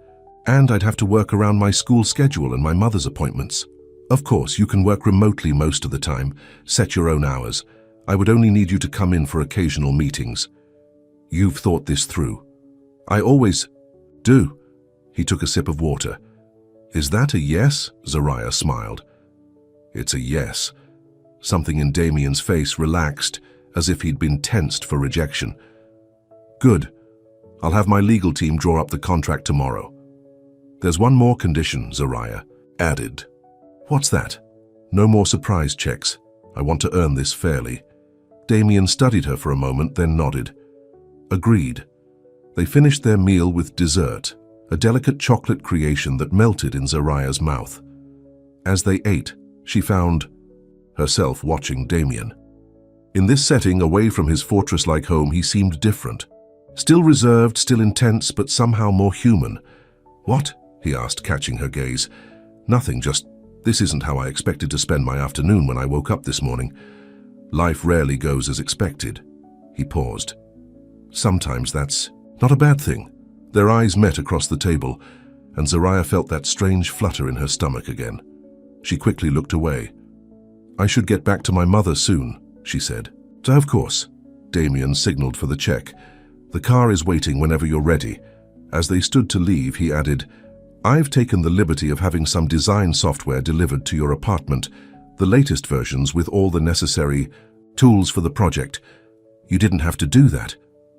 and I'd have to work around my school schedule and my mother's appointments. Of course, you can work remotely most of the time, set your own hours. I would only need you to come in for occasional meetings. You've thought this through. I always do. He took a sip of water. Is that a yes? Zariah smiled. It's a yes. Something in Damien's face relaxed, as if he'd been tensed for rejection. Good. I'll have my legal team draw up the contract tomorrow. There's one more condition, Zariah added. What's that? No more surprise checks. I want to earn this fairly. Damien studied her for a moment, then nodded. Agreed. They finished their meal with dessert, a delicate chocolate creation that melted in Zariah's mouth. As they ate, she found herself watching Damien. In this setting, away from his fortress-like home, he seemed different. Still reserved, still intense, but somehow more human. What? He asked, catching her gaze. Nothing, just, this isn't how I expected to spend my afternoon when I woke up this morning. Life rarely goes as expected. He paused. Sometimes that's not a bad thing. Their eyes met across the table, and Zariah felt that strange flutter in her stomach again. She quickly looked away. I should get back to my mother soon, she said. Of course. Damien signaled for the check. The car is waiting whenever you're ready. As they stood to leave, he added, I've taken the liberty of having some design software delivered to your apartment, the latest versions with all the necessary tools for the project. You didn't have to do that.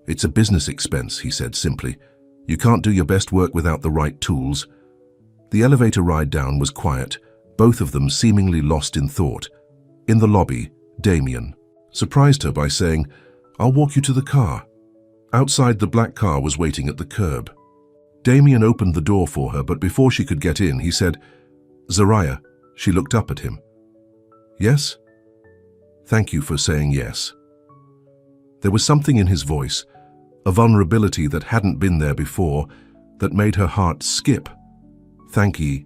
It's a business expense, he said simply. You can't do your best work without the right tools. The elevator ride down was quiet, both of them seemingly lost in thought. In the lobby, Damien surprised her by saying, I'll walk you to the car. Outside, the black car was waiting at the curb. Damien opened the door for her, but before she could get in, he said, Zariah. She looked up at him. Yes? Thank you for saying yes. There was something in his voice, a vulnerability that hadn't been there before, that made her heart skip. Thank you.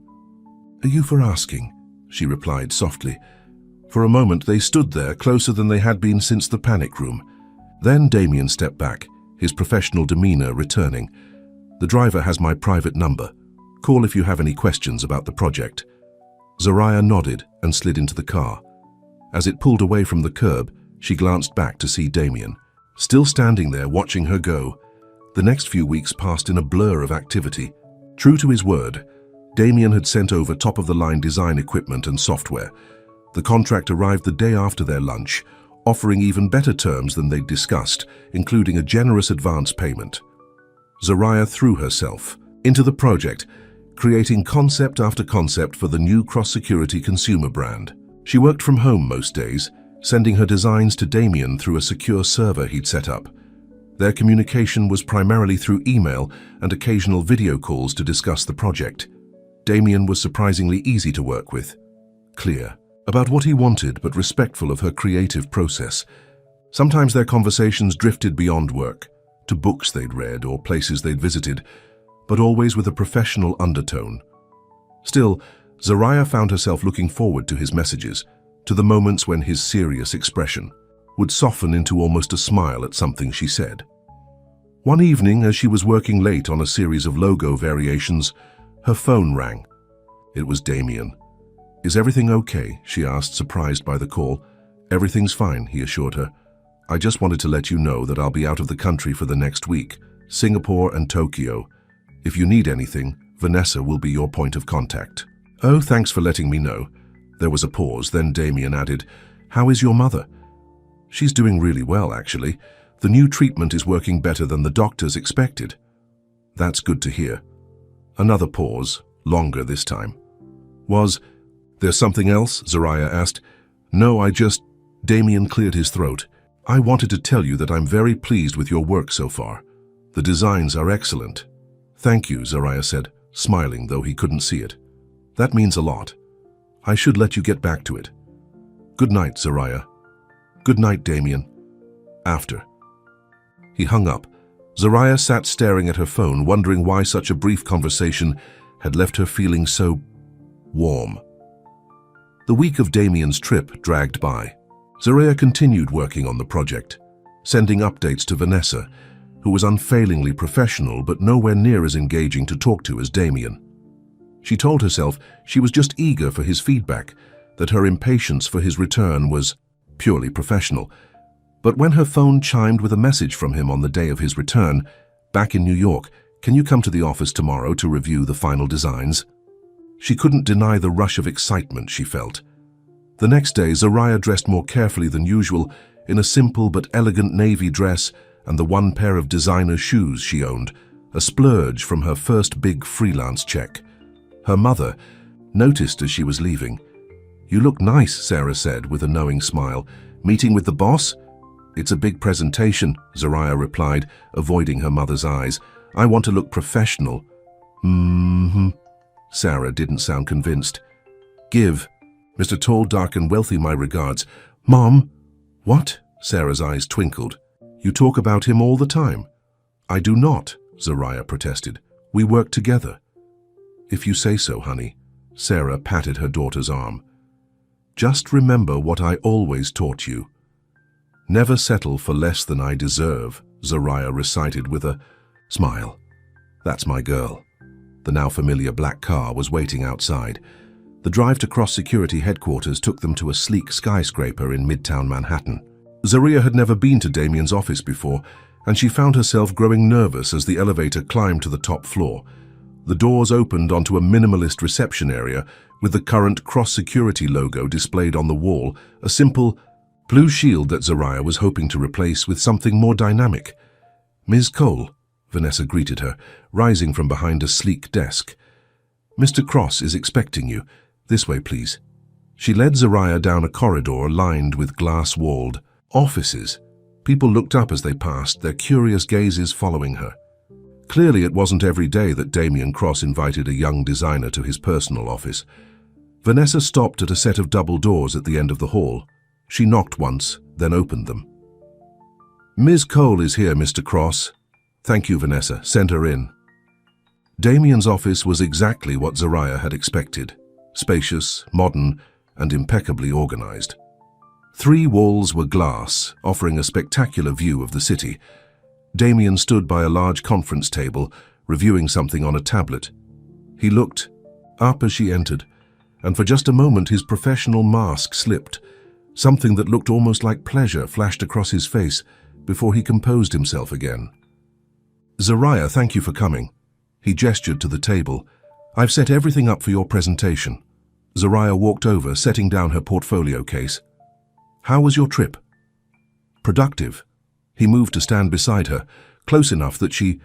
Are you for asking? She replied softly. For a moment they stood there, closer than they had been since the panic room. Then Damien stepped back, his professional demeanor returning. The driver has my private number. Call if you have any questions about the project. Zariah nodded and slid into the car. As it pulled away from the curb, she glanced back to see Damien, still standing there watching her go. The next few weeks passed in a blur of activity. True to his word, Damien had sent over top-of-the-line design equipment and software. The contract arrived the day after their lunch, offering even better terms than they'd discussed, including a generous advance payment. Zariah threw herself into the project, creating concept after concept for the new cross-security consumer brand. She worked from home most days, sending her designs to Damien through a secure server he'd set up. Their communication was primarily through email and occasional video calls to discuss the project. Damien was surprisingly easy to work with, clear about what he wanted but respectful of her creative process. Sometimes their conversations drifted beyond work, to books they'd read or places they'd visited, but always with a professional undertone. Still, Zariah found herself looking forward to his messages, to the moments when his serious expression would soften into almost a smile at something she said. One evening, as she was working late on a series of logo variations, her phone rang. It was Damien. Is everything okay? She asked, surprised by the call. Everything's fine, he assured her. I just wanted to let you know that I'll be out of the country for the next week, Singapore and Tokyo. If you need anything, Vanessa will be your point of contact. Oh, thanks for letting me know. There was a pause, then Damien added, How is your mother? She's doing really well, actually. The new treatment is working better than the doctors expected. That's good to hear. Another pause, longer this time. Was there something else? Zariah asked. No, Damien cleared his throat. I wanted to tell you that I'm very pleased with your work so far. The designs are excellent. Thank you, Zariah said, smiling though he couldn't see it. That means a lot. I should let you get back to it. Good night, Zariah. Good night, Damien. After. He hung up. Zariah sat staring at her phone, wondering why such a brief conversation had left her feeling so warm. The week of Damien's trip dragged by. Zariah continued working on the project, sending updates to Vanessa, who was unfailingly professional but nowhere near as engaging to talk to as Damien. She told herself she was just eager for his feedback, that her impatience for his return was purely professional. But when her phone chimed with a message from him on the day of his return, back in New York, "Can you come to the office tomorrow to review the final designs?" She couldn't deny the rush of excitement she felt. The next day, Zariah dressed more carefully than usual in a simple but elegant navy dress and the one pair of designer shoes she owned, a splurge from her first big freelance check. Her mother noticed as she was leaving. "You look nice," Sarah said with a knowing smile. "Meeting with the boss?" "It's a big presentation," Zariah replied, avoiding her mother's eyes. "I want to look professional." Sarah didn't sound convinced. "Give Mr. Tall, Dark and Wealthy my regards." "Mom!" "What?" Sarah's eyes twinkled. "You talk about him all the time." "I do not," Zariah protested. "We work together." "If you say so, honey." Sarah patted her daughter's arm. "Just remember what I always taught you. Never settle for less than I deserve," Zariah recited with a smile. "That's my girl." The now familiar black car was waiting outside. The drive to cross security headquarters took them to a sleek skyscraper in Midtown Manhattan. Zariah had never been to Damien's office before, and she found herself growing nervous as the elevator climbed to the top floor. The doors opened onto a minimalist reception area with the current cross-security logo displayed on the wall, a simple blue shield that Zariah was hoping to replace with something more dynamic. "Ms. Cole," Vanessa greeted her, rising from behind a sleek desk. "Mr. Cross is expecting you. This way, please." She led Zariah down a corridor lined with glass-walled offices. People looked up as they passed, their curious gazes following her. Clearly, it wasn't every day that Damien Cross invited a young designer to his personal office. Vanessa stopped at a set of double doors at the end of the hall. She knocked once, then opened them. "Ms. Cole is here, Mr. Cross." "Thank you, Vanessa. Send her in." Damien's office was exactly what Zariah had expected. Spacious, modern, and impeccably organized. 3 walls were glass, offering a spectacular view of the city. Damien stood by a large conference table, reviewing something on a tablet. He looked up as she entered, and for just a moment his professional mask slipped. Something that looked almost like pleasure flashed across his face before he composed himself again. "Zariah, thank you for coming." He gestured to the table. "I've set everything up for your presentation." Zariah walked over, setting down her portfolio case. "How was your trip?" "Productive." He moved to stand beside her, close enough that she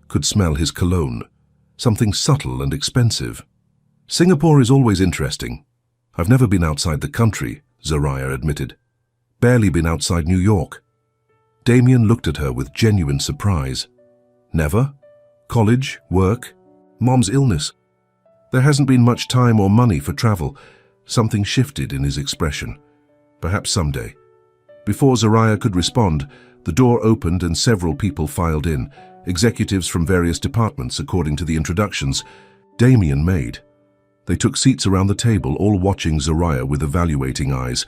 could smell his cologne, something subtle and expensive. "Singapore is always interesting. I've never been outside the country," Zariah admitted. "Barely been outside New York." Damien looked at her with genuine surprise. "Never? College? Work? Mom's illness?" There hasn't been much time or money for travel. Something shifted in his expression. "Perhaps someday." Before Zariah could respond, the door opened and several people filed in, executives from various departments according to the introductions Damien made. They took seats around the table, all watching Zariah with evaluating eyes.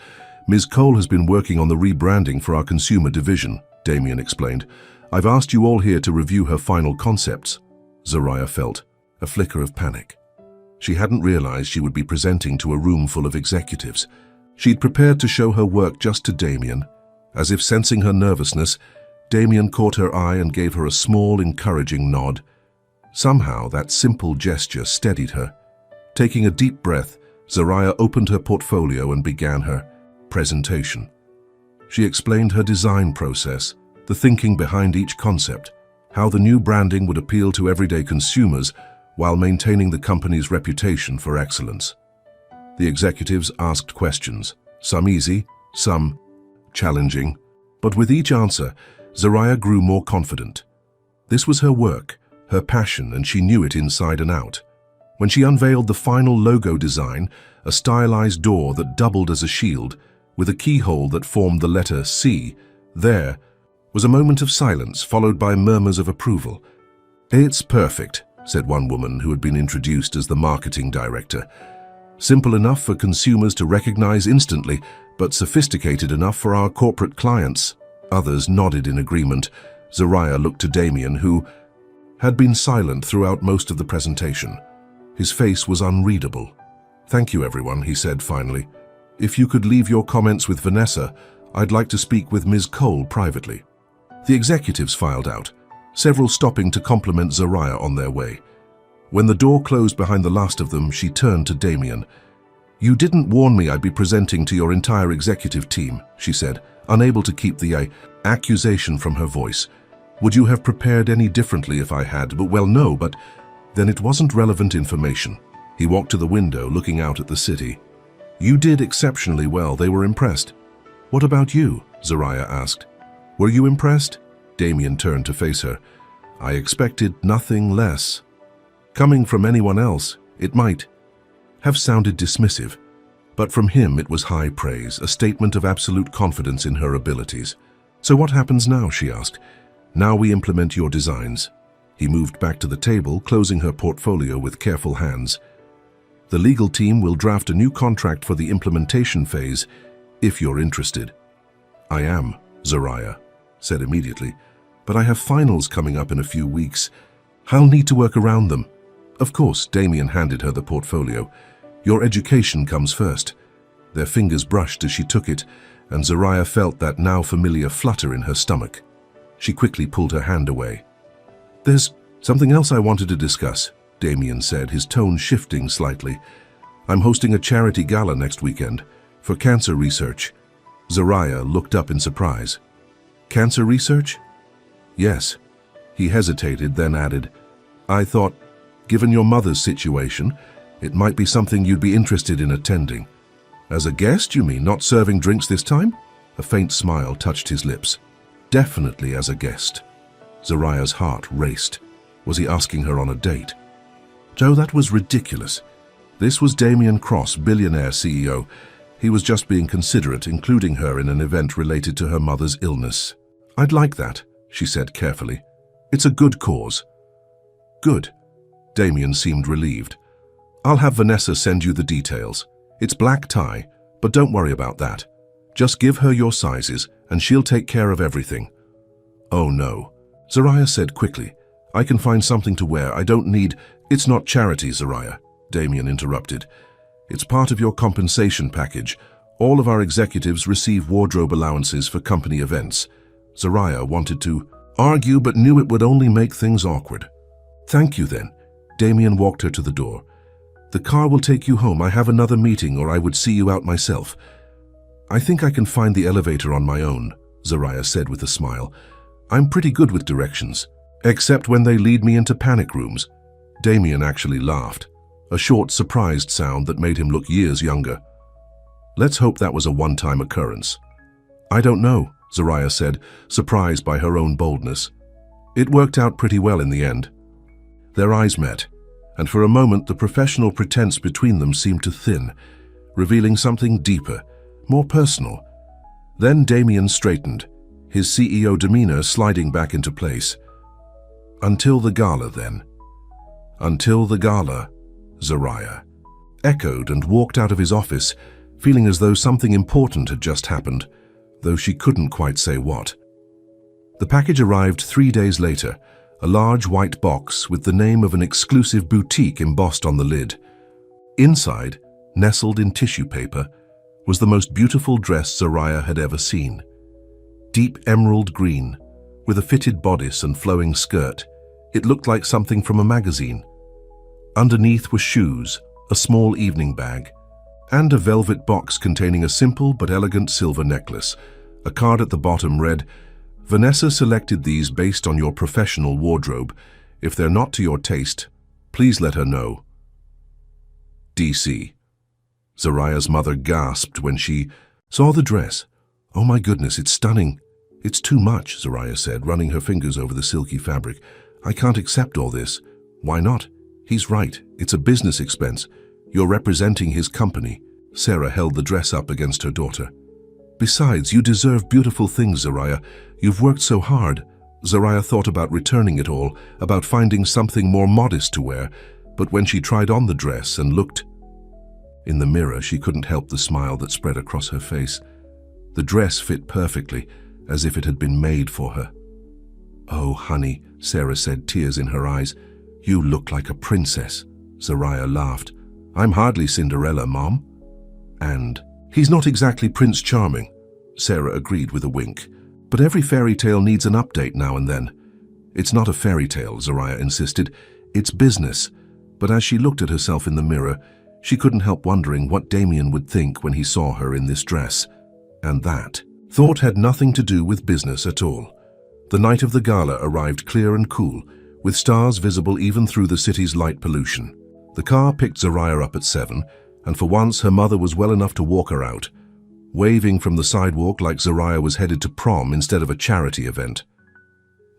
"Ms. Cole has been working on the rebranding for our consumer division," Damien explained. "I've asked you all here to review her final concepts." Zariah felt a flicker of panic. She hadn't realized she would be presenting to a room full of executives. She'd prepared to show her work just to Damien. As if sensing her nervousness, Damien caught her eye and gave her a small, encouraging nod. Somehow, that simple gesture steadied her. Taking a deep breath, Zariah opened her portfolio and began her presentation. She explained her design process, the thinking behind each concept, how the new branding would appeal to everyday consumers while maintaining the company's reputation for excellence. The executives asked questions, some easy, some challenging, but with each answer, Zariah grew more confident. This was her work, her passion, and she knew it inside and out. When she unveiled the final logo design, a stylized door that doubled as a shield, with a keyhole that formed the letter C, there was a moment of silence followed by murmurs of approval. "It's perfect," said one woman who had been introduced as the marketing director. "Simple enough for consumers to recognize instantly, but sophisticated enough for our corporate clients." Others nodded in agreement. Zariah looked to Damien, who had been silent throughout most of the presentation. His face was unreadable. "Thank you, everyone," he said finally. "If you could leave your comments with Vanessa, I'd like to speak with Ms. Cole privately." The executives filed out, several stopping to compliment Zariah on their way. When the door closed behind the last of them, she turned to Damien. "You didn't warn me I'd be presenting to your entire executive team," she said, unable to keep the accusation from her voice. "Would you have prepared any differently if I had? Well, no, but then it wasn't relevant information." He walked to the window, looking out at the city. "You did exceptionally well. They were impressed." "What about you?" Zariah asked. "Were you impressed?" Damien turned to face her. "I expected nothing less." Coming from anyone else, it might have sounded dismissive, but from him it was high praise, a statement of absolute confidence in her abilities. "So what happens now?" she asked. "Now we implement your designs." He moved back to the table, closing her portfolio with careful hands. "The legal team will draft a new contract for the implementation phase, if you're interested." "I am," Zariah said immediately, "but I have finals coming up in a few weeks. I'll need to work around them." "Of course," Damien handed her the portfolio. "Your education comes first." Their fingers brushed as she took it, and Zariah felt that now familiar flutter in her stomach. She quickly pulled her hand away. "There's something else I wanted to discuss," Damien said, his tone shifting slightly. "I'm hosting a charity gala next weekend for cancer research." Zariah looked up in surprise. "Cancer research?" "Yes." He hesitated, then added, "I thought, given your mother's situation, it might be something you'd be interested in attending." "As a guest, you mean, not serving drinks this time?" A faint smile touched his lips. "Definitely as a guest." Zariah's heart raced. Was he asking her on a date? Joe, that was ridiculous. This was Damien Cross, Billionaire CEO. He was just being considerate, including her in an event related to her mother's illness. "I'd like that," she said carefully. "It's a good cause." "Good." Damien seemed relieved. "I'll have Vanessa send you the details. It's black tie, but don't worry about that. Just give her your sizes, and she'll take care of everything." "Oh no," Zariah said quickly. "I can find something to wear. I don't need—" "It's not charity, Zariah," Damien interrupted. "It's part of your compensation package. All of our executives receive wardrobe allowances for company events." Zariah wanted to argue, but knew it would only make things awkward. "Thank you, then." Damien walked her to the door. "The car will take you home. I have another meeting, or I would see you out myself." "I think I can find the elevator on my own," Zariah said with a smile. "I'm pretty good with directions, except when they lead me into panic rooms." Damien actually laughed, a short, surprised sound that made him look years younger. "Let's hope that was a one-time occurrence." "I don't know," Zariah said, surprised by her own boldness. "It worked out pretty well in the end." Their eyes met, and for a moment the professional pretense between them seemed to thin, revealing something deeper, more personal. Then Damien straightened, his CEO demeanor sliding back into place. "Until the gala, then." "Until the gala," Zariah echoed and walked out of his office, feeling as though something important had just happened, though she couldn't quite say what. The package arrived 3 days later, a large white box with the name of an exclusive boutique embossed on the lid. Inside, nestled in tissue paper, was the most beautiful dress Zariah had ever seen. Deep emerald green, with a fitted bodice and flowing skirt, it looked like something from a magazine. Underneath were shoes, a small evening bag, and a velvet box containing a simple but elegant silver necklace. A card at the bottom read, "Vanessa selected these based on your professional wardrobe. If they're not to your taste, please let her know. DC." Zariah's mother gasped when she saw the dress. "Oh my goodness, it's stunning." "It's too much," Zariah said, running her fingers over the silky fabric. "I can't accept all this." "Why not?" He's right, it's a business expense. You're representing his company. Sarah held the dress up against her daughter. Besides, you deserve beautiful things, Zariah. You've worked so hard. Zariah thought about returning it all, about finding something more modest to wear, but when she tried on the dress and looked in the mirror, she couldn't help the smile that spread across her face. The dress fit perfectly, as if it had been made for her. "Oh, honey," Sarah said, tears in her eyes. "You look like a princess." Zariah laughed. "I'm hardly Cinderella, Mom." "And he's not exactly Prince Charming," Sarah agreed with a wink. "But every fairy tale needs an update now and then." "It's not a fairy tale," Zariah insisted. "It's business." But as she looked at herself in the mirror, she couldn't help wondering what Damien would think when he saw her in this dress. And that thought had nothing to do with business at all. The night of the gala arrived clear and cool, with stars visible even through the city's light pollution. The car picked Zariah up at 7, and for once her mother was well enough to walk her out, waving from the sidewalk like Zariah was headed to prom instead of a charity event.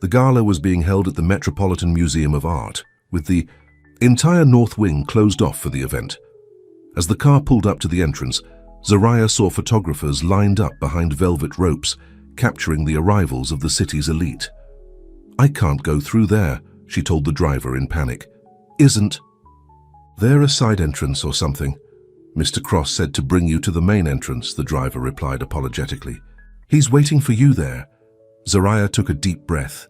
The gala was being held at the Metropolitan Museum of Art, with the entire north wing closed off for the event. As the car pulled up to the entrance, Zariah saw photographers lined up behind velvet ropes, capturing the arrivals of the city's elite. "I can't go through there," she told the driver in panic. "Isn't there a side entrance or something?" "Mr. Cross said to bring you to the main entrance," the driver replied apologetically. "He's waiting for you there." Zariah took a deep breath.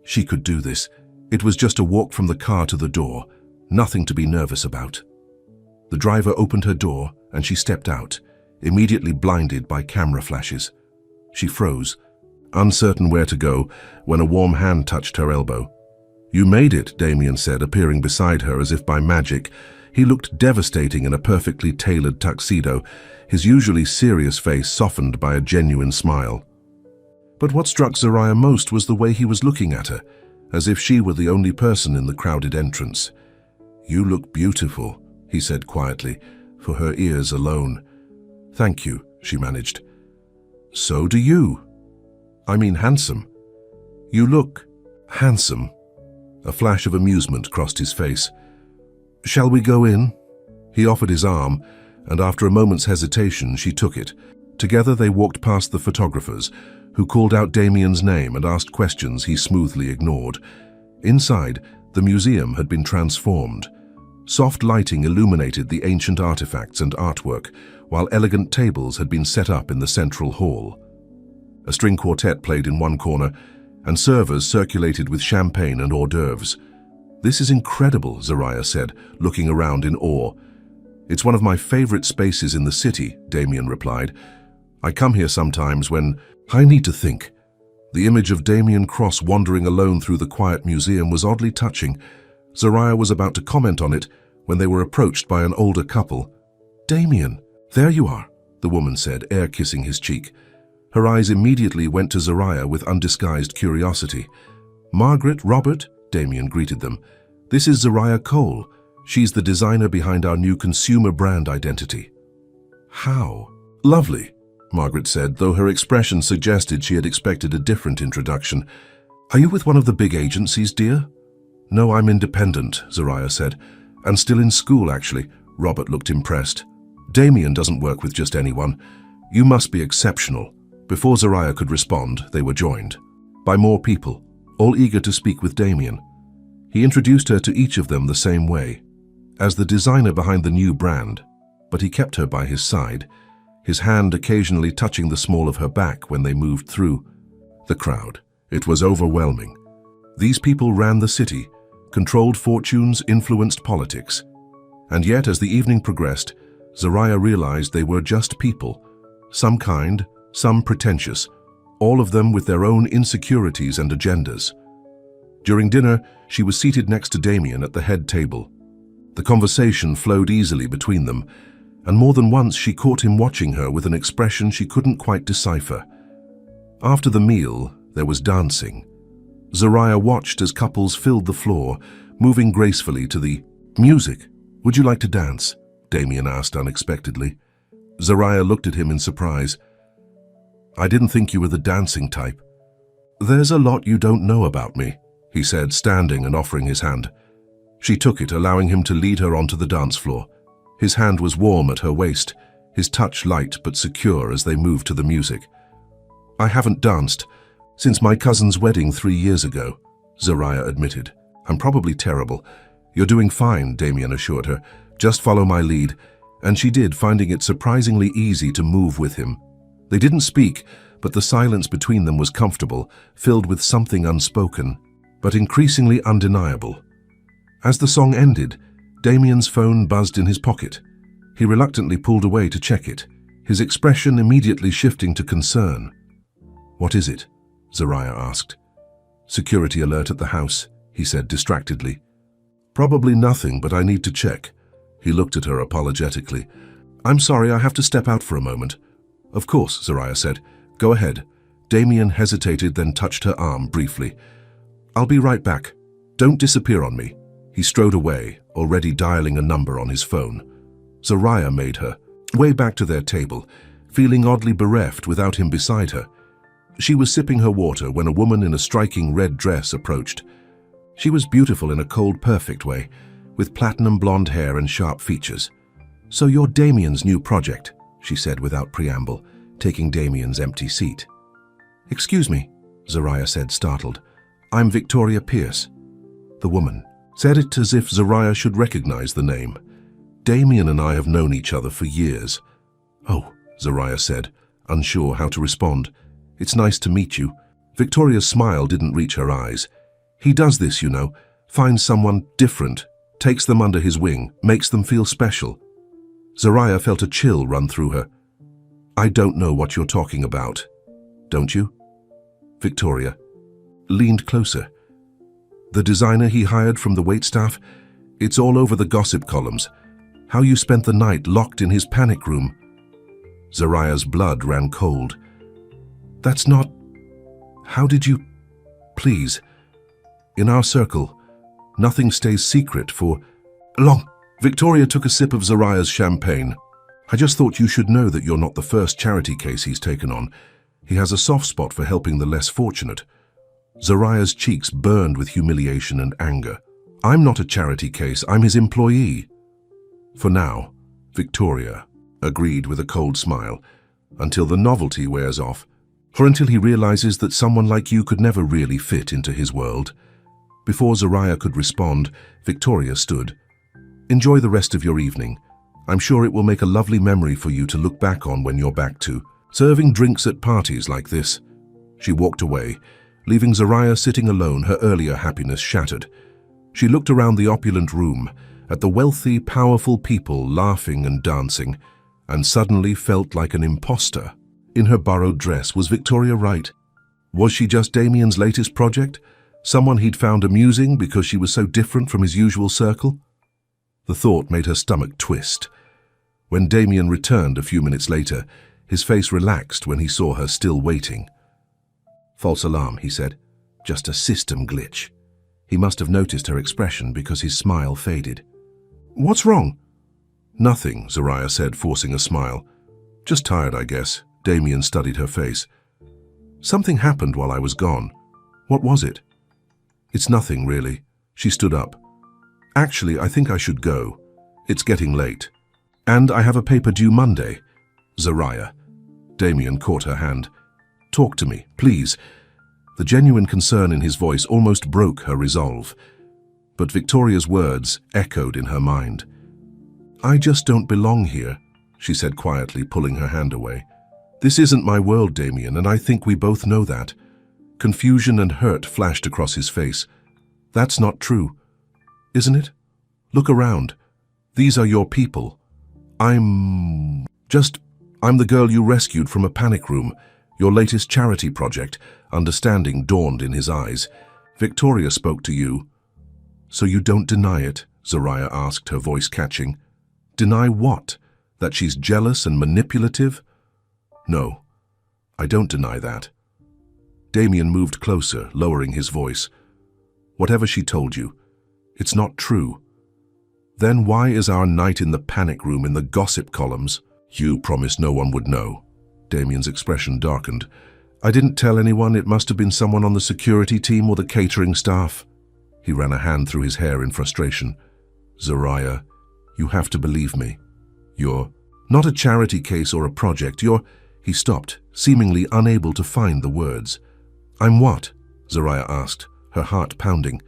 She could do this. It was just a walk from the car to the door, nothing to be nervous about. The driver opened her door and she stepped out, immediately blinded by camera flashes. She froze, uncertain where to go, when a warm hand touched her elbow. "You made it," Damien said, appearing beside her as if by magic. He looked devastating in a perfectly tailored tuxedo, his usually serious face softened by a genuine smile. But what struck Zariah most was the way he was looking at her, as if she were the only person in the crowded entrance. "You look beautiful," he said quietly, for her ears alone. "Thank you," she managed. "So do you. I mean handsome. You look handsome." A flash of amusement crossed his face. "Shall we go in?" He offered his arm, and after a moment's hesitation, she took it. Together they walked past the photographers, who called out Damien's name and asked questions he smoothly ignored. Inside, the museum had been transformed. Soft lighting illuminated the ancient artifacts and artwork, while elegant tables had been set up in the central hall. A string quartet played in one corner, and servers circulated with champagne and hors d'oeuvres. "This is incredible," Zariah said, looking around in awe. "It's one of my favorite spaces in the city," Damien replied. "I come here sometimes when I need to think." The image of Damien Cross wandering alone through the quiet museum was oddly touching. Zariah was about to comment on it when they were approached by an older couple. "Damien, there you are," the woman said, air-kissing his cheek. Her eyes immediately went to Zariah with undisguised curiosity. "Margaret, Robert," Damien greeted them. "This is Zariah Cole. She's the designer behind our new consumer brand identity." "How lovely," Margaret said, though her expression suggested she had expected a different introduction. "Are you with one of the big agencies, dear?" "No, I'm independent," Zariah said. "And still in school, actually." Robert looked impressed. "Damien doesn't work with just anyone. You must be exceptional." Before Zariah could respond, they were joined by more people, all eager to speak with Damien. He introduced her to each of them the same way, as the designer behind the new brand, but he kept her by his side, his hand occasionally touching the small of her back when they moved through the crowd. It was overwhelming. These people ran the city, controlled fortunes, influenced politics. And yet, as the evening progressed, Zariah realized they were just people, some kind, some pretentious, all of them with their own insecurities and agendas. During dinner, she was seated next to Damien at the head table. The conversation flowed easily between them, and more than once she caught him watching her with an expression she couldn't quite decipher. After the meal, there was dancing. Zariah watched as couples filled the floor, moving gracefully to the music. "Would you like to dance?" Damien asked unexpectedly. Zariah looked at him in surprise. "I didn't think you were the dancing type." "There's a lot you don't know about me," he said, standing and offering his hand. She took it, allowing him to lead her onto the dance floor. His hand was warm at her waist, his touch light but secure as they moved to the music. "I haven't danced since my cousin's wedding 3 years ago," Zariah admitted. "I'm probably terrible." "You're doing fine," Damien assured her. "Just follow my lead." And she did, finding it surprisingly easy to move with him. They didn't speak, but the silence between them was comfortable, filled with something unspoken, but increasingly undeniable. As the song ended, Damien's phone buzzed in his pocket. He reluctantly pulled away to check it, his expression immediately shifting to concern. "What is it?" Zariah asked. "Security alert at the house," he said distractedly. "Probably nothing, but I need to check." He looked at her apologetically. "I'm sorry, I have to step out for a moment." "Of course," Zariah said. "Go ahead." Damien hesitated, then touched her arm briefly. "I'll be right back. Don't disappear on me." He strode away, already dialing a number on his phone. Zariah made her way back to their table, feeling oddly bereft without him beside her. She was sipping her water when a woman in a striking red dress approached. She was beautiful in a cold, perfect way, with platinum blonde hair and sharp features. "So you're Damien's new project," she said without preamble, taking Damien's empty seat. "Excuse me," Zariah said, startled. "I'm Victoria Pierce." The woman said it as if Zariah should recognize the name. "Damien and I have known each other for years." "Oh," Zariah said, unsure how to respond. "It's nice to meet you." Victoria's smile didn't reach her eyes. "He does this, you know, finds someone different, takes them under his wing, makes them feel special." Zariah felt a chill run through her. "I don't know what you're talking about. Don't you?" Victoria leaned closer. "The designer he hired from the waitstaff, it's all over the gossip columns. How you spent the night locked in his panic room." Zariah's blood ran cold. "That's not... How did you... Please. In our circle, nothing stays secret for long." Victoria took a sip of Zariah's champagne. "I just thought you should know that you're not the first charity case he's taken on. He has a soft spot for helping the less fortunate." Zariah's cheeks burned with humiliation and anger. "I'm not a charity case, I'm his employee." "For now," Victoria agreed with a cold smile, "until the novelty wears off, or until he realizes that someone like you could never really fit into his world." Before Zariah could respond, Victoria stood. "Enjoy the rest of your evening. I'm sure it will make a lovely memory for you to look back on when you're back to serving drinks at parties like this." She walked away, leaving Zariah sitting alone, her earlier happiness shattered. She looked around the opulent room, at the wealthy, powerful people laughing and dancing, and suddenly felt like an imposter. In her borrowed dress, was Victoria right? Was she just Damien's latest project? Someone he'd found amusing because she was so different from his usual circle? The thought made her stomach twist. When Damien returned a few minutes later, his face relaxed when he saw her still waiting. "False alarm," he said. "Just a system glitch." He must have noticed her expression because his smile faded. "What's wrong?" "Nothing," Zariah said, forcing a smile. "Just tired, I guess." Damien studied her face. "Something happened while I was gone. What was it?" "It's nothing, really." She stood up. "Actually, I think I should go. It's getting late. And I have a paper due Monday." "Zariah." Damien caught her hand. "Talk to me, please." The genuine concern in his voice almost broke her resolve. But Victoria's words echoed in her mind. "I just don't belong here," she said quietly, pulling her hand away. "This isn't my world, Damien, and I think we both know that." Confusion and hurt flashed across his face. "That's not true, isn't it? Look around. These are your people. I'm the girl you rescued from a panic room, your latest charity project." Understanding dawned in his eyes. "Victoria spoke to you." "So you don't deny it?" Zariah asked, her voice catching. "Deny what? That she's jealous and manipulative?" "No, I don't deny that." Damien moved closer, lowering his voice. "Whatever she told you, it's not true. Then why is our night in the panic room in the gossip columns?" "You promised no one would know." Damien's expression darkened. "I didn't tell anyone. It must have been someone on the security team or the catering staff." He ran a hand through his hair in frustration. "Zariah, you have to believe me. You're not a charity case or a project. He stopped, seemingly unable to find the words. "I'm what?" Zariah asked, her heart pounding,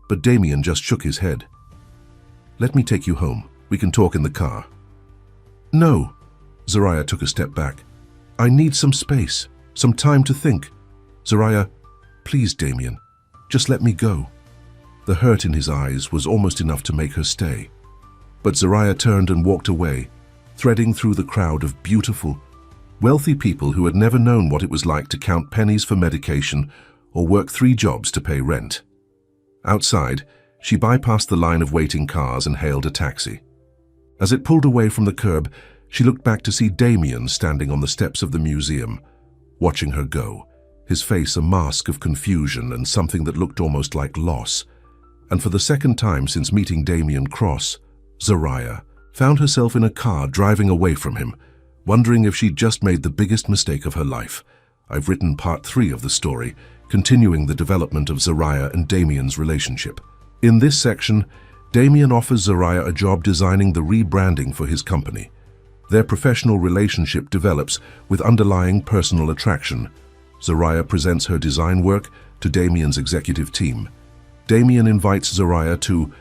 but Damien just shook his head. "Let me take you home. We can talk in the car." "No." Zariah took a step back. "I need some space, some time to think." "Zariah, please, Damien, just let me go." The hurt in his eyes was almost enough to make her stay. But Zariah turned and walked away, threading through the crowd of beautiful, wealthy people who had never known what it was like to count pennies for medication or work 3 jobs to pay rent. Outside, she bypassed the line of waiting cars and hailed a taxi. As it pulled away from the curb, she looked back to see Damien standing on the steps of the museum, watching her go, his face a mask of confusion and something that looked almost like loss. And for the second time since meeting Damien Cross, Zariah found herself in a car driving away from him, wondering if she'd just made the biggest mistake of her life. I've written part 3 of the story, continuing the development of Zariah and Damien's relationship. In this section, Damien offers Zariah a job designing the rebranding for his company. Their professional relationship develops with underlying personal attraction. Zariah presents her design work to Damien's executive team. Damien invites Zariah to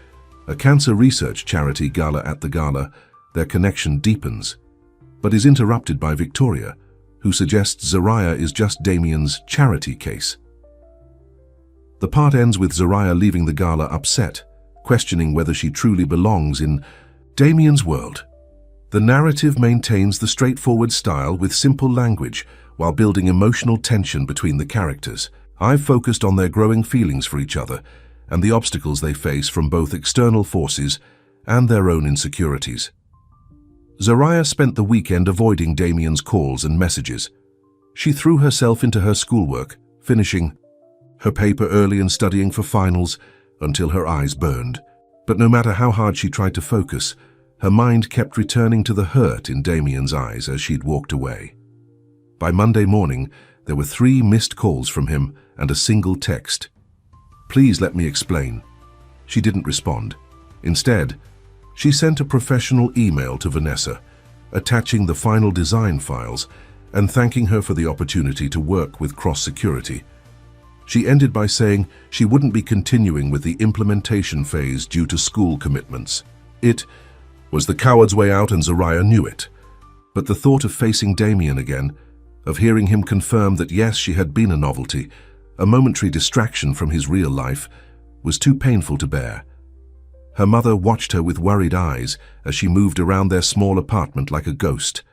a cancer research charity gala. At the gala, their connection deepens, but is interrupted by Victoria, who suggests Zariah is just Damien's charity case. The part ends with Zariah leaving the gala upset, questioning whether she truly belongs in Damien's world. The narrative maintains the straightforward style with simple language while building emotional tension between the characters. I've focused on their growing feelings for each other and the obstacles they face from both external forces and their own insecurities. Zariah spent the weekend avoiding Damien's calls and messages. She threw herself into her schoolwork, finishing her paper early and studying for finals until her eyes burned. But no matter how hard she tried to focus, her mind kept returning to the hurt in Damien's eyes as she'd walked away. By Monday morning, there were 3 missed calls from him and a single text. "Please let me explain." She didn't respond. Instead, she sent a professional email to Vanessa, attaching the final design files and thanking her for the opportunity to work with Cross Security. She ended by saying she wouldn't be continuing with the implementation phase due to school commitments. It was the coward's way out, and Zariah knew it. But the thought of facing Damien again, of hearing him confirm that yes, she had been a novelty, a momentary distraction from his real life, was too painful to bear. Her mother watched her with worried eyes as she moved around their small apartment like a ghost.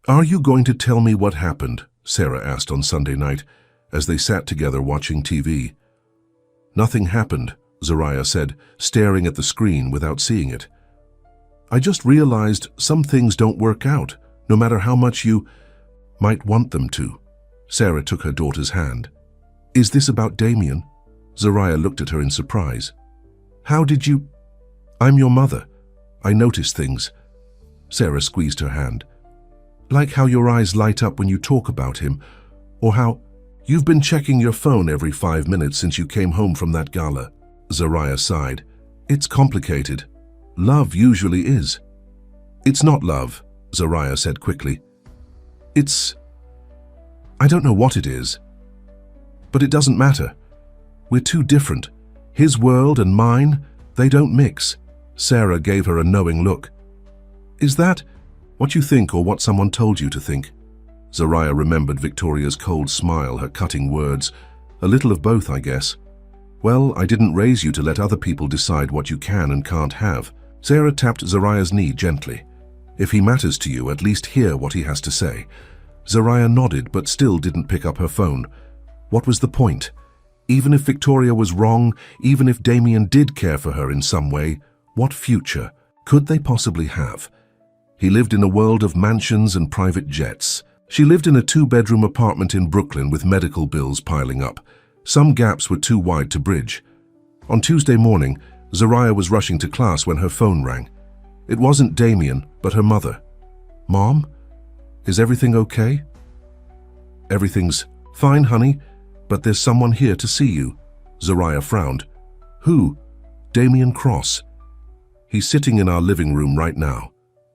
"Are you going to tell me what happened?" Sarah asked on Sunday night, as they sat together watching TV. "Nothing happened," Zariah said, staring at the screen without seeing it. "I just realized some things don't work out, no matter how much you might want them to." Sarah took her daughter's hand. "Is this about Damien?" Zariah looked at her in surprise. "How did you—" "I'm your mother. I notice things." Sarah squeezed her hand. "Like how your eyes light up when you talk about him, or how you've been checking your phone every 5 minutes since you came home from that gala." Zariah sighed. "It's complicated. Love usually is." "It's not love," Zariah said quickly. I don't know what it is. But it doesn't matter. We're too different. His world and mine, they don't mix." Sarah gave her a knowing look. "Is that what you think or what someone told you to think?" Zariah remembered Victoria's cold smile, her cutting words. "A little of both, I guess." "Well, I didn't raise you to let other people decide what you can and can't have." Sarah tapped Zariah's knee gently. "If he matters to you, at least hear what he has to say." Zariah nodded but still didn't pick up her phone. What was the point? Even if Victoria was wrong, even if Damien did care for her in some way, what future could they possibly have? He lived in a world of mansions and private jets. She lived in a 2-bedroom apartment in Brooklyn with medical bills piling up. Some gaps were too wide to bridge. On Tuesday morning, Zariah was rushing to class when her phone rang. It wasn't Damien, but her mother. "Mom? Is everything okay?" "Everything's fine, honey, but there's someone here to see you." Zariah frowned. "Who?" Damien Cross. He's sitting in our living room right now.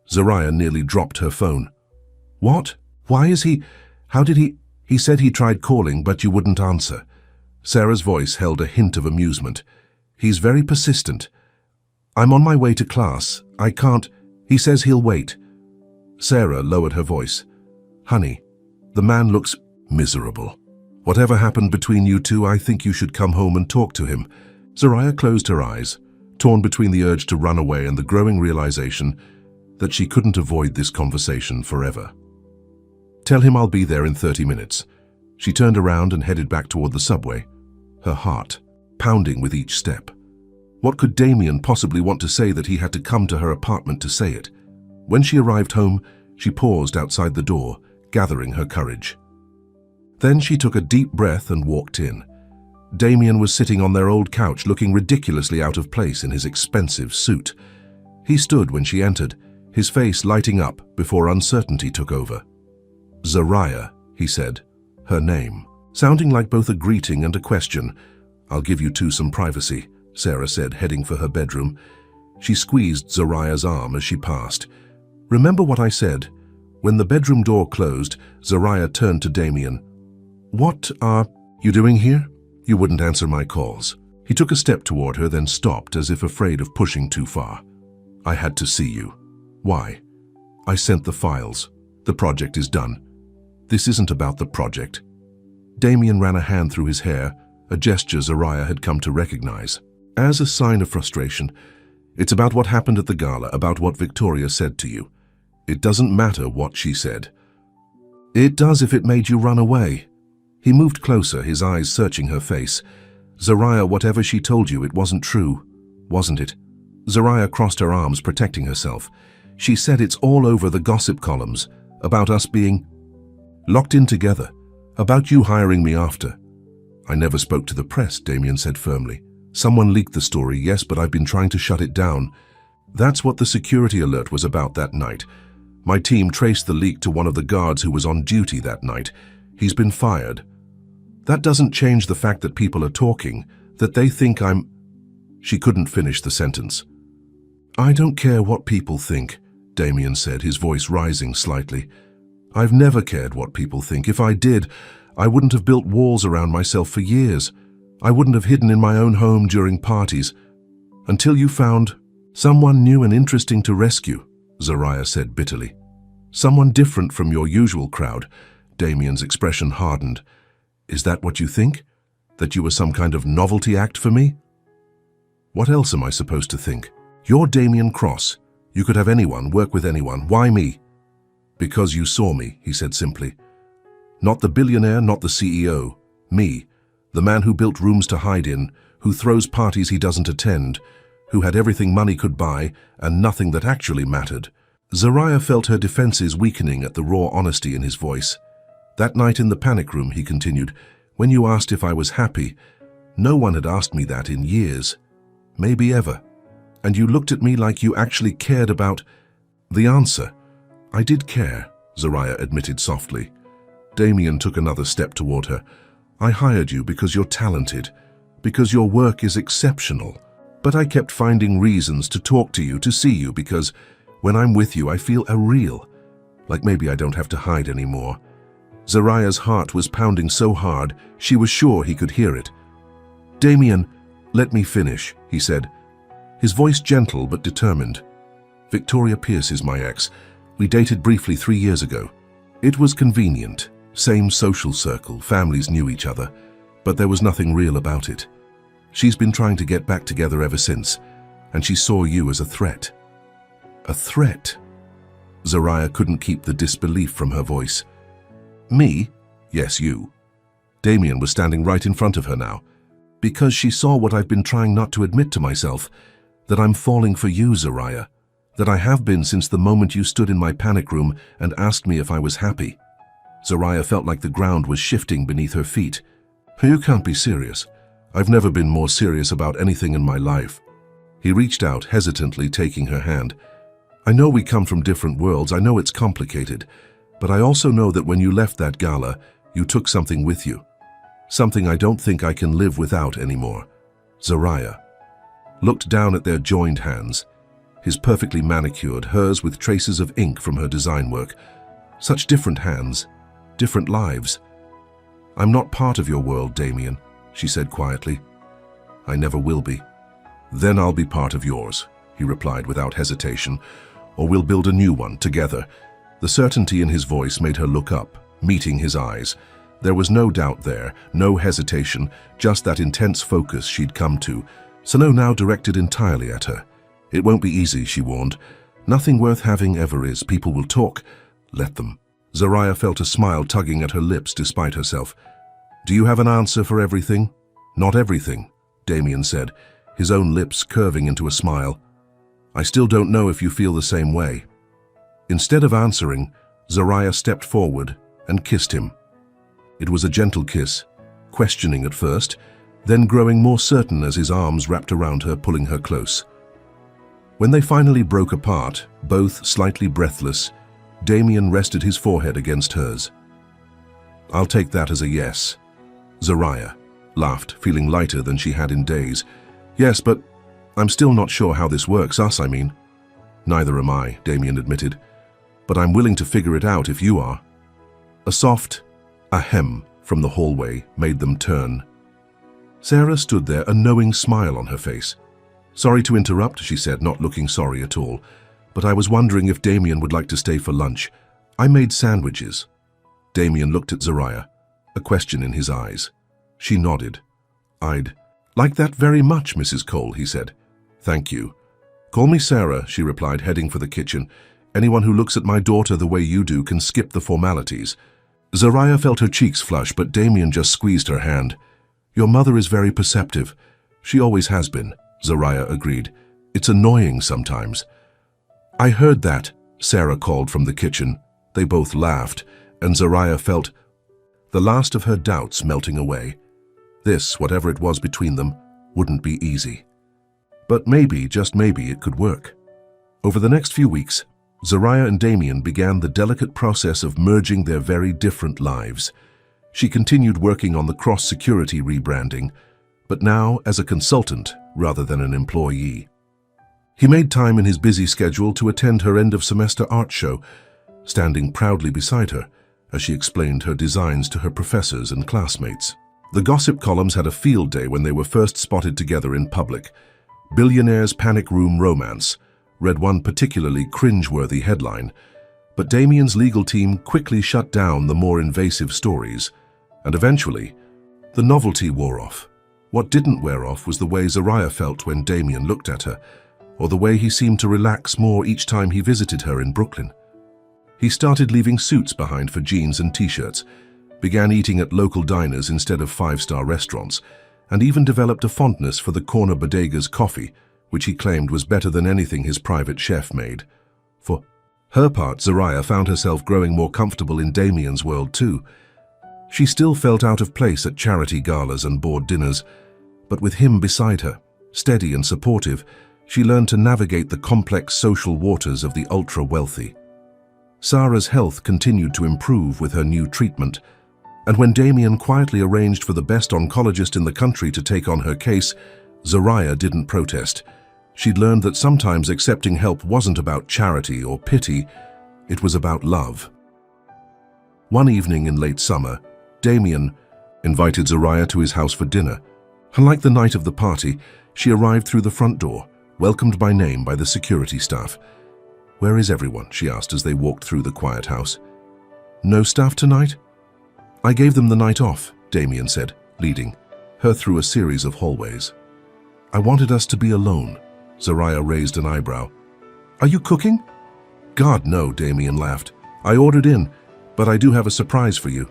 Zariah nearly dropped her phone. What? Why is he? How did he? He said he tried calling, but you wouldn't answer. Sarah's voice held a hint of amusement. He's very persistent. I'm on my way to class. I can't. He says he'll wait. Sarah lowered her voice. Honey, the man looks miserable. Whatever happened between you two, I think you should come home and talk to him. Zariah closed her eyes, torn between the urge to run away and the growing realization that she couldn't avoid this conversation forever. Tell him I'll be there in 30 minutes. She turned around and headed back toward the subway, her heart pounding with each step. What could Damien possibly want to say that he had to come to her apartment to say it? When she arrived home, she paused outside the door, gathering her courage. Then she took a deep breath and walked in. Damien was sitting on their old couch, looking ridiculously out of place in his expensive suit. He stood when she entered, his face lighting up before uncertainty took over. Zariah, he said, her name, sounding like both a greeting and a question. I'll give you two some privacy, Sarah said, heading for her bedroom. She squeezed Zariah's arm as she passed. Remember what I said? When the bedroom door closed, Zariah turned to Damien. What are you doing here? You wouldn't answer my calls. He took a step toward her, then stopped as if afraid of pushing too far. I had to see you. Why? I sent the files. The project is done. This isn't about the project. Damien ran a hand through his hair, a gesture Zariah had come to recognize. As a sign of frustration, it's about what happened at the gala, about what Victoria said to you. It doesn't matter what she said. It does if it made you run away. He moved closer, his eyes searching her face. Zariah, whatever she told you, it wasn't true, wasn't it? Zariah crossed her arms, protecting herself. She said it's all over the gossip columns, about us being locked in together, about you hiring me after. I never spoke to the press, Damien said firmly. Someone leaked the story, yes, but I've been trying to shut it down. That's what the security alert was about that night. My team traced the leak to one of the guards who was on duty that night. He's been fired. That doesn't change the fact that people are talking, that they think I'm... She couldn't finish the sentence. I don't care what people think, Damien said, his voice rising slightly. I've never cared what people think. If I did, I wouldn't have built walls around myself for years. I wouldn't have hidden in my own home during parties. Until you found someone new and interesting to rescue, Zariah said bitterly. Someone different from your usual crowd. Damien's expression hardened. Is that what you think? That you were some kind of novelty act for me? What else am I supposed to think? You're Damien Cross. You could have anyone, work with anyone. Why me? Because you saw me, he said simply. Not the billionaire, not the CEO. Me, the man who built rooms to hide in, who throws parties he doesn't attend, who had everything money could buy and nothing that actually mattered. Zariah felt her defenses weakening at the raw honesty in his voice. That night in the panic room, he continued, when you asked if I was happy, no one had asked me that in years, maybe ever. And you looked at me like you actually cared about the answer. I did care, Zariah admitted softly. Damien took another step toward her. I hired you because you're talented, because your work is exceptional. But I kept finding reasons to talk to you, to see you, because when I'm with you, I feel real, like maybe I don't have to hide anymore. Zariah's heart was pounding so hard, she was sure he could hear it. Damien, let me finish, he said, his voice gentle but determined. Victoria Pierce is my ex. We dated briefly 3 years ago. It was convenient. Same social circle, families knew each other, but there was nothing real about it. She's been trying to get back together ever since, and she saw you as a threat. A threat? Zariah couldn't keep the disbelief from her voice. Me? Yes, you. Damien was standing right in front of her now. Because she saw what I've been trying not to admit to myself, that I'm falling for you, Zariah, that I have been since the moment you stood in my panic room and asked me if I was happy. Zariah felt like the ground was shifting beneath her feet. You can't be serious. I've never been more serious about anything in my life. He reached out, hesitantly taking her hand. I know we come from different worlds, I know it's complicated, but I also know that when you left that gala, you took something with you. Something I don't think I can live without anymore. Zariah. looked down at their joined hands, his perfectly manicured, hers with traces of ink from her design work. Such different hands, different lives. "I'm not part of your world, Damien," she said quietly. "I never will be." "Then I'll be part of yours," he replied without hesitation, "or we'll build a new one together." The certainty in his voice made her look up, meeting his eyes. There was no doubt there, no hesitation, just that intense focus she'd come to, Sano now directed entirely at her. "It won't be easy," she warned. "Nothing worth having ever is. People will talk. Let them." Zariah felt a smile tugging at her lips despite herself. "Do you have an answer for everything?" "Not everything," Damien said, his own lips curving into a smile. "I still don't know if you feel the same way." Instead of answering, Zariah stepped forward and kissed him. It was a gentle kiss, questioning at first, then growing more certain as his arms wrapped around her, pulling her close. When they finally broke apart, both slightly breathless, Damien rested his forehead against hers. "I'll take that as a yes." Zariah laughed, feeling lighter than she had in days. "Yes, but I'm still not sure how this works, us, I mean." "Neither am I," Damien admitted. "But I'm willing to figure it out if you are." A soft ahem from the hallway made them turn. Sarah stood there, a knowing smile on her face. "Sorry to interrupt," she said, not looking sorry at all, "but I was wondering if Damien would like to stay for lunch. I made sandwiches." Damien looked at Zariah, a question in his eyes. She nodded. "I'd like that very much, Mrs. Cole," he said. "Thank you." "Call me Sarah," she replied, heading for the kitchen. "Anyone who looks at my daughter the way you do can skip the formalities." Zariah felt her cheeks flush, but Damien just squeezed her hand. "Your mother is very perceptive. She always has been," Zariah agreed. "It's annoying sometimes." "I heard that," Sarah called from the kitchen. They both laughed, and Zariah felt the last of her doubts melting away. This, whatever it was between them, wouldn't be easy. But maybe, just maybe, it could work. Over the next few weeks, Zariah and Damien began the delicate process of merging their very different lives. She continued working on the cross-security rebranding, but now as a consultant rather than an employee. He made time in his busy schedule to attend her end-of-semester art show, standing proudly beside her as she explained her designs to her professors and classmates. The gossip columns had a field day when they were first spotted together in public. "Billionaire's Panic Room Romance" read one particularly cringe-worthy headline, but Damien's legal team quickly shut down the more invasive stories, and eventually, the novelty wore off. What didn't wear off was the way Zariah felt when Damien looked at her, or the way he seemed to relax more each time he visited her in Brooklyn. He started leaving suits behind for jeans and t-shirts, began eating at local diners instead of five-star restaurants, and even developed a fondness for the corner bodega's coffee, which he claimed was better than anything his private chef made. For her part, Zariah found herself growing more comfortable in Damien's world too. She still felt out of place at charity galas and board dinners, but with him beside her, steady and supportive, she learned to navigate the complex social waters of the ultra-wealthy. Sarah's health continued to improve with her new treatment, and when Damien quietly arranged for the best oncologist in the country to take on her case, Zariah didn't protest. She'd learned that sometimes accepting help wasn't about charity or pity, it was about love. One evening in late summer, Damien invited Zariah to his house for dinner. Unlike the night of the party, she arrived through the front door, welcomed by name by the security staff. "Where is everyone?" she asked as they walked through the quiet house. "No staff tonight?" "I gave them the night off," Damien said, leading her through a series of hallways. "I wanted us to be alone." Zariah raised an eyebrow. "Are you cooking?" "God, no," Damien laughed. "I ordered in, but I do have a surprise for you."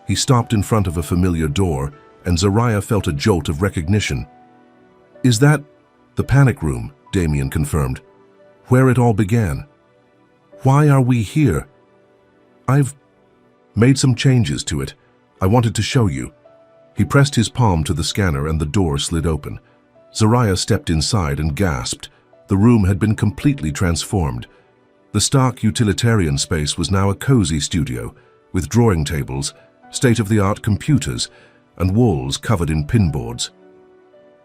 He stopped in front of a familiar door, and Zariah felt a jolt of recognition. "Is that the panic room?" Damien confirmed. "Where it all began. Why are we here?" "I've made some changes to it. I wanted to show you." He pressed his palm to the scanner and the door slid open. Zariah stepped inside and gasped. The room had been completely transformed. The stark utilitarian space was now a cozy studio, with drawing tables, state-of-the-art computers, and walls covered in pinboards.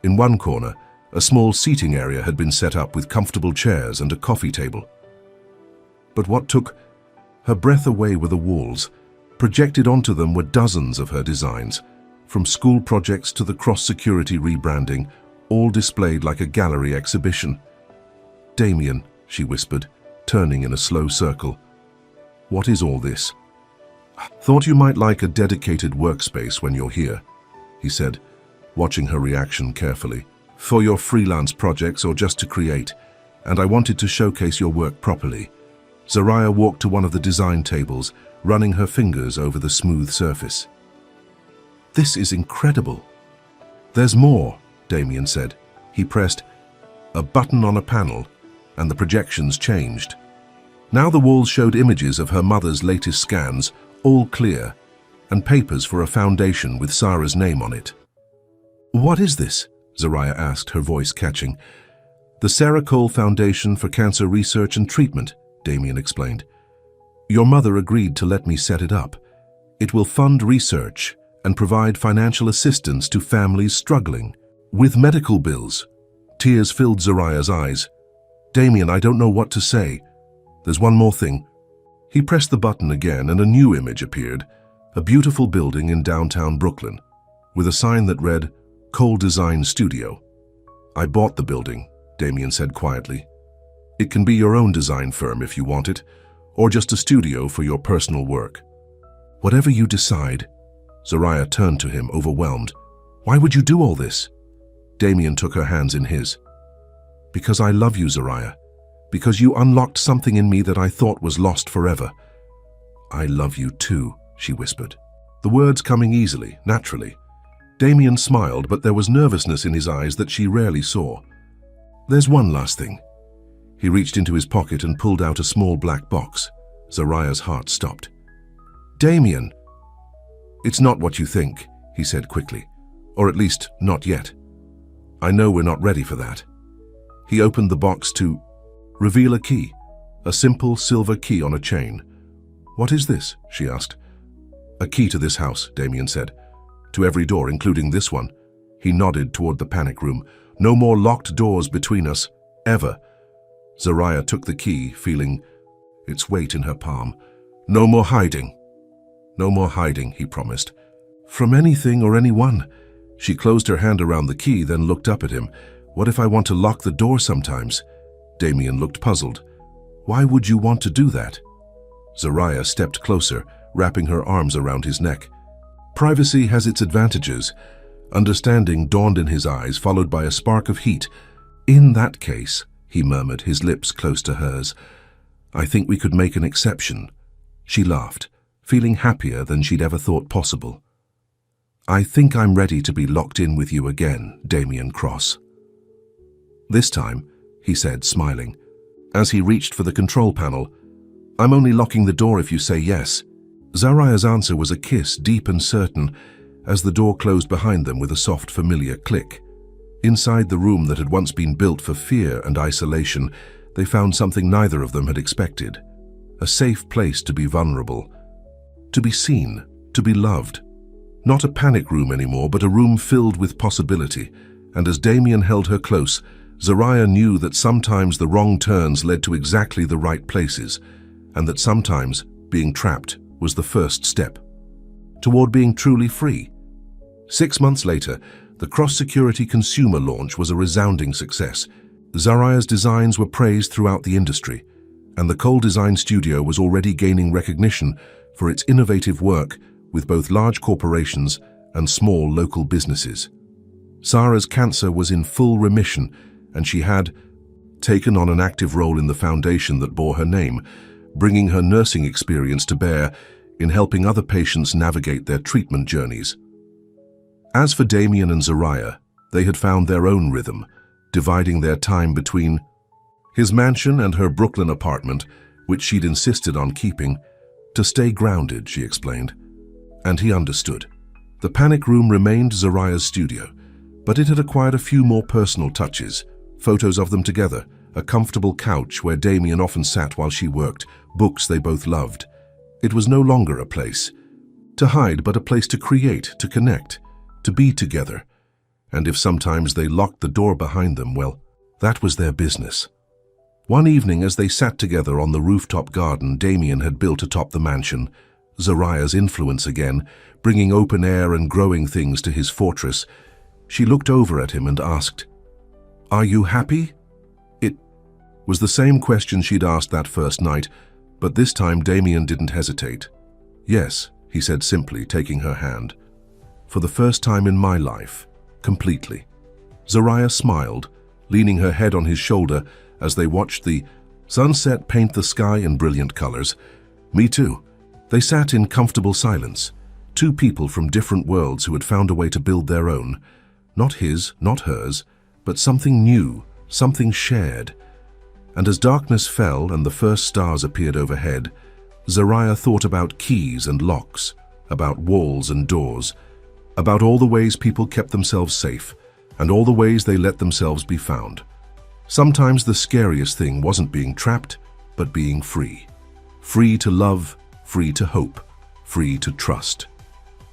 In one corner, A small seating area had been set up with comfortable chairs and a coffee table. But what took her breath away were the walls. Projected onto them were dozens of her designs, from school projects to the cross-security rebranding, all displayed like a gallery exhibition. "Damien," she whispered, turning in a slow circle. "What is all this?" "Thought you might like a dedicated workspace when you're here," he said, watching her reaction carefully. "For your freelance projects or just to create, and I wanted to showcase your work properly." Zariah walked to one of the design tables, running her fingers over the smooth surface. "This is incredible." "There's more," Damien said. He pressed a button on a panel, and the projections changed. Now the walls showed images of her mother's latest scans, all clear, and papers for a foundation with Sarah's name on it. "What is this?" Zariah asked, her voice catching. "The Sarah Cole Foundation for Cancer Research and Treatment," Damien explained. "Your mother agreed to let me set it up. It will fund research and provide financial assistance to families struggling with medical bills." Tears filled Zariah's eyes. "Damien, I don't know what to say. There's one more thing." He pressed the button again and a new image appeared, a beautiful building in downtown Brooklyn, with a sign that read, "Cole Design Studio." "I bought the building," Damien said quietly. "It can be your own design firm if you want it, or just a studio for your personal work." "Whatever you decide." Zariah turned to him, overwhelmed. "Why would you do all this?" Damien took her hands in his. "Because I love you, Zariah. Because you unlocked something in me that I thought was lost forever." "I love you too," she whispered, the words coming easily, naturally. Damien smiled, but there was nervousness in his eyes that she rarely saw. "There's one last thing." He reached into his pocket and pulled out a small black box. Zariah's heart stopped. "Damien!" "It's not what you think," he said quickly. "Or at least, not yet. I know we're not ready for that." He opened the box to reveal a key, a simple silver key on a chain. "What is this?" she asked. "A key to this house," Damien said. "To every door, including this one." He nodded toward the panic room. "No more locked doors between us, ever." Zariah took the key, feeling its weight in her palm. "No more hiding." "No more hiding," he promised. "From anything or anyone." She closed her hand around the key, then looked up at him. "What if I want to lock the door sometimes?" Damien looked puzzled. "Why would you want to do that?" Zariah stepped closer, wrapping her arms around his neck. "Privacy has its advantages." Understanding dawned in his eyes, followed by a spark of heat. "In that case," he murmured, his lips close to hers, "I think we could make an exception." She laughed, feeling happier than she'd ever thought possible. "I think I'm ready to be locked in with you again, Damien Cross." "This time," he said, smiling. As he reached for the control panel, "I'm only locking the door if you say yes." Zariah's answer was a kiss, deep and certain, as the door closed behind them with a soft, familiar click. Inside the room that had once been built for fear and isolation, they found something neither of them had expected. A safe place to be vulnerable, to be seen, to be loved. Not a panic room anymore, but a room filled with possibility. And as Damien held her close, Zariah knew that sometimes the wrong turns led to exactly the right places, and that sometimes being trapped was the first step toward being truly free. 6 months later, the cross-security consumer launch was a resounding success. Zariah's designs were praised throughout the industry, and the Cole Design Studio was already gaining recognition for its innovative work with both large corporations and small local businesses. Sarah's cancer was in full remission, and she had taken on an active role in the foundation that bore her name, bringing her nursing experience to bear in helping other patients navigate their treatment journeys. As for Damien and Zariah, they had found their own rhythm, dividing their time between his mansion and her Brooklyn apartment, which she'd insisted on keeping, to stay grounded, she explained. And he understood. The panic room remained Zariah's studio, but it had acquired a few more personal touches, photos of them together, a comfortable couch where Damien often sat while she worked, books they both loved. It was no longer a place to hide, but a place to create, to connect, to be together. And if sometimes they locked the door behind them, well, that was their business. One evening as they sat together on the rooftop garden Damien had built atop the mansion, Zariah's influence again, bringing open air and growing things to his fortress, she looked over at him and asked, "Are you happy?" It was the same question she'd asked that first night, but this time Damien didn't hesitate. "Yes," he said simply, taking her hand. "For the first time in my life, completely." Zariah smiled, leaning her head on his shoulder as they watched the sunset paint the sky in brilliant colors. "Me too." They sat in comfortable silence, two people from different worlds who had found a way to build their own. Not his, not hers, but something new, something shared. And as darkness fell and the first stars appeared overhead, Zariah thought about keys and locks, about walls and doors, about all the ways people kept themselves safe, and all the ways they let themselves be found. Sometimes the scariest thing wasn't being trapped, but being free. Free to love, free to hope, free to trust.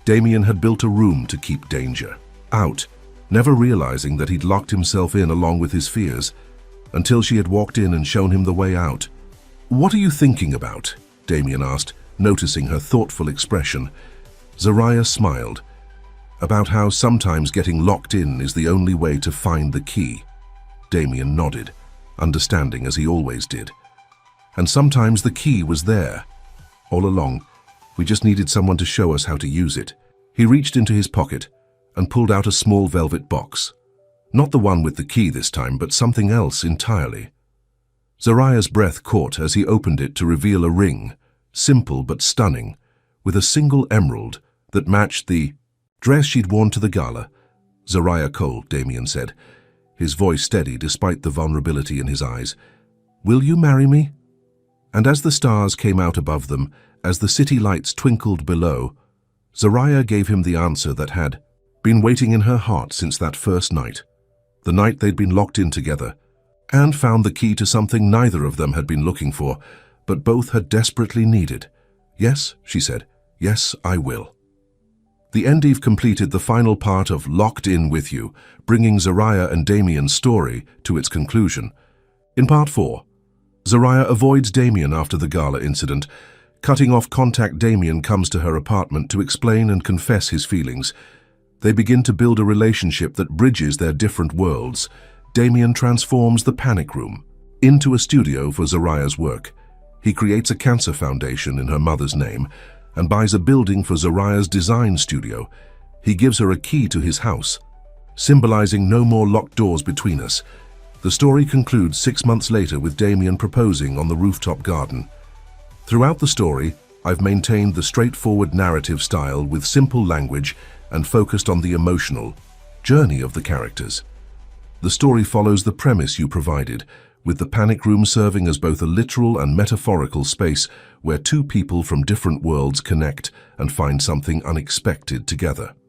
Damien had built a room to keep danger out, never realizing that he'd locked himself in along with his fears, until she had walked in and shown him the way out. "What are you thinking about?" Damien asked, noticing her thoughtful expression. Zariah smiled. "About how sometimes getting locked in is the only way to find the key." Damien nodded, understanding as he always did. "And sometimes the key was there. All along, we just needed someone to show us how to use it." He reached into his pocket and pulled out a small velvet box. Not the one with the key this time, but something else entirely. Zariah's breath caught as he opened it to reveal a ring, simple but stunning, with a single emerald that matched the dress she'd worn to the gala. "Zariah Cole," Damien said, his voice steady despite the vulnerability in his eyes. "Will you marry me?" And as the stars came out above them, as the city lights twinkled below, Zariah gave him the answer that had been waiting in her heart since that first night, the night they'd been locked in together, and found the key to something neither of them had been looking for, but both had desperately needed. "Yes," she said, "yes, I will." The endive completed the final part of Locked In With You, bringing Zariah and Damien's story to its conclusion. In part 4, Zariah avoids Damien after the gala incident. Cutting off contact, Damien comes to her apartment to explain and confess his feelings. They begin to build a relationship that bridges their different worlds. Damien transforms the panic room into a studio for Zariah's work. He creates a cancer foundation in her mother's name and buys a building for Zariah's design studio. He gives her a key to his house, symbolizing no more locked doors between us. The story concludes 6 months later with Damien proposing on the rooftop garden. Throughout the story, I've maintained the straightforward narrative style with simple language and focused on the emotional journey of the characters. The story follows the premise you provided, with the panic room serving as both a literal and metaphorical space where two people from different worlds connect and find something unexpected together.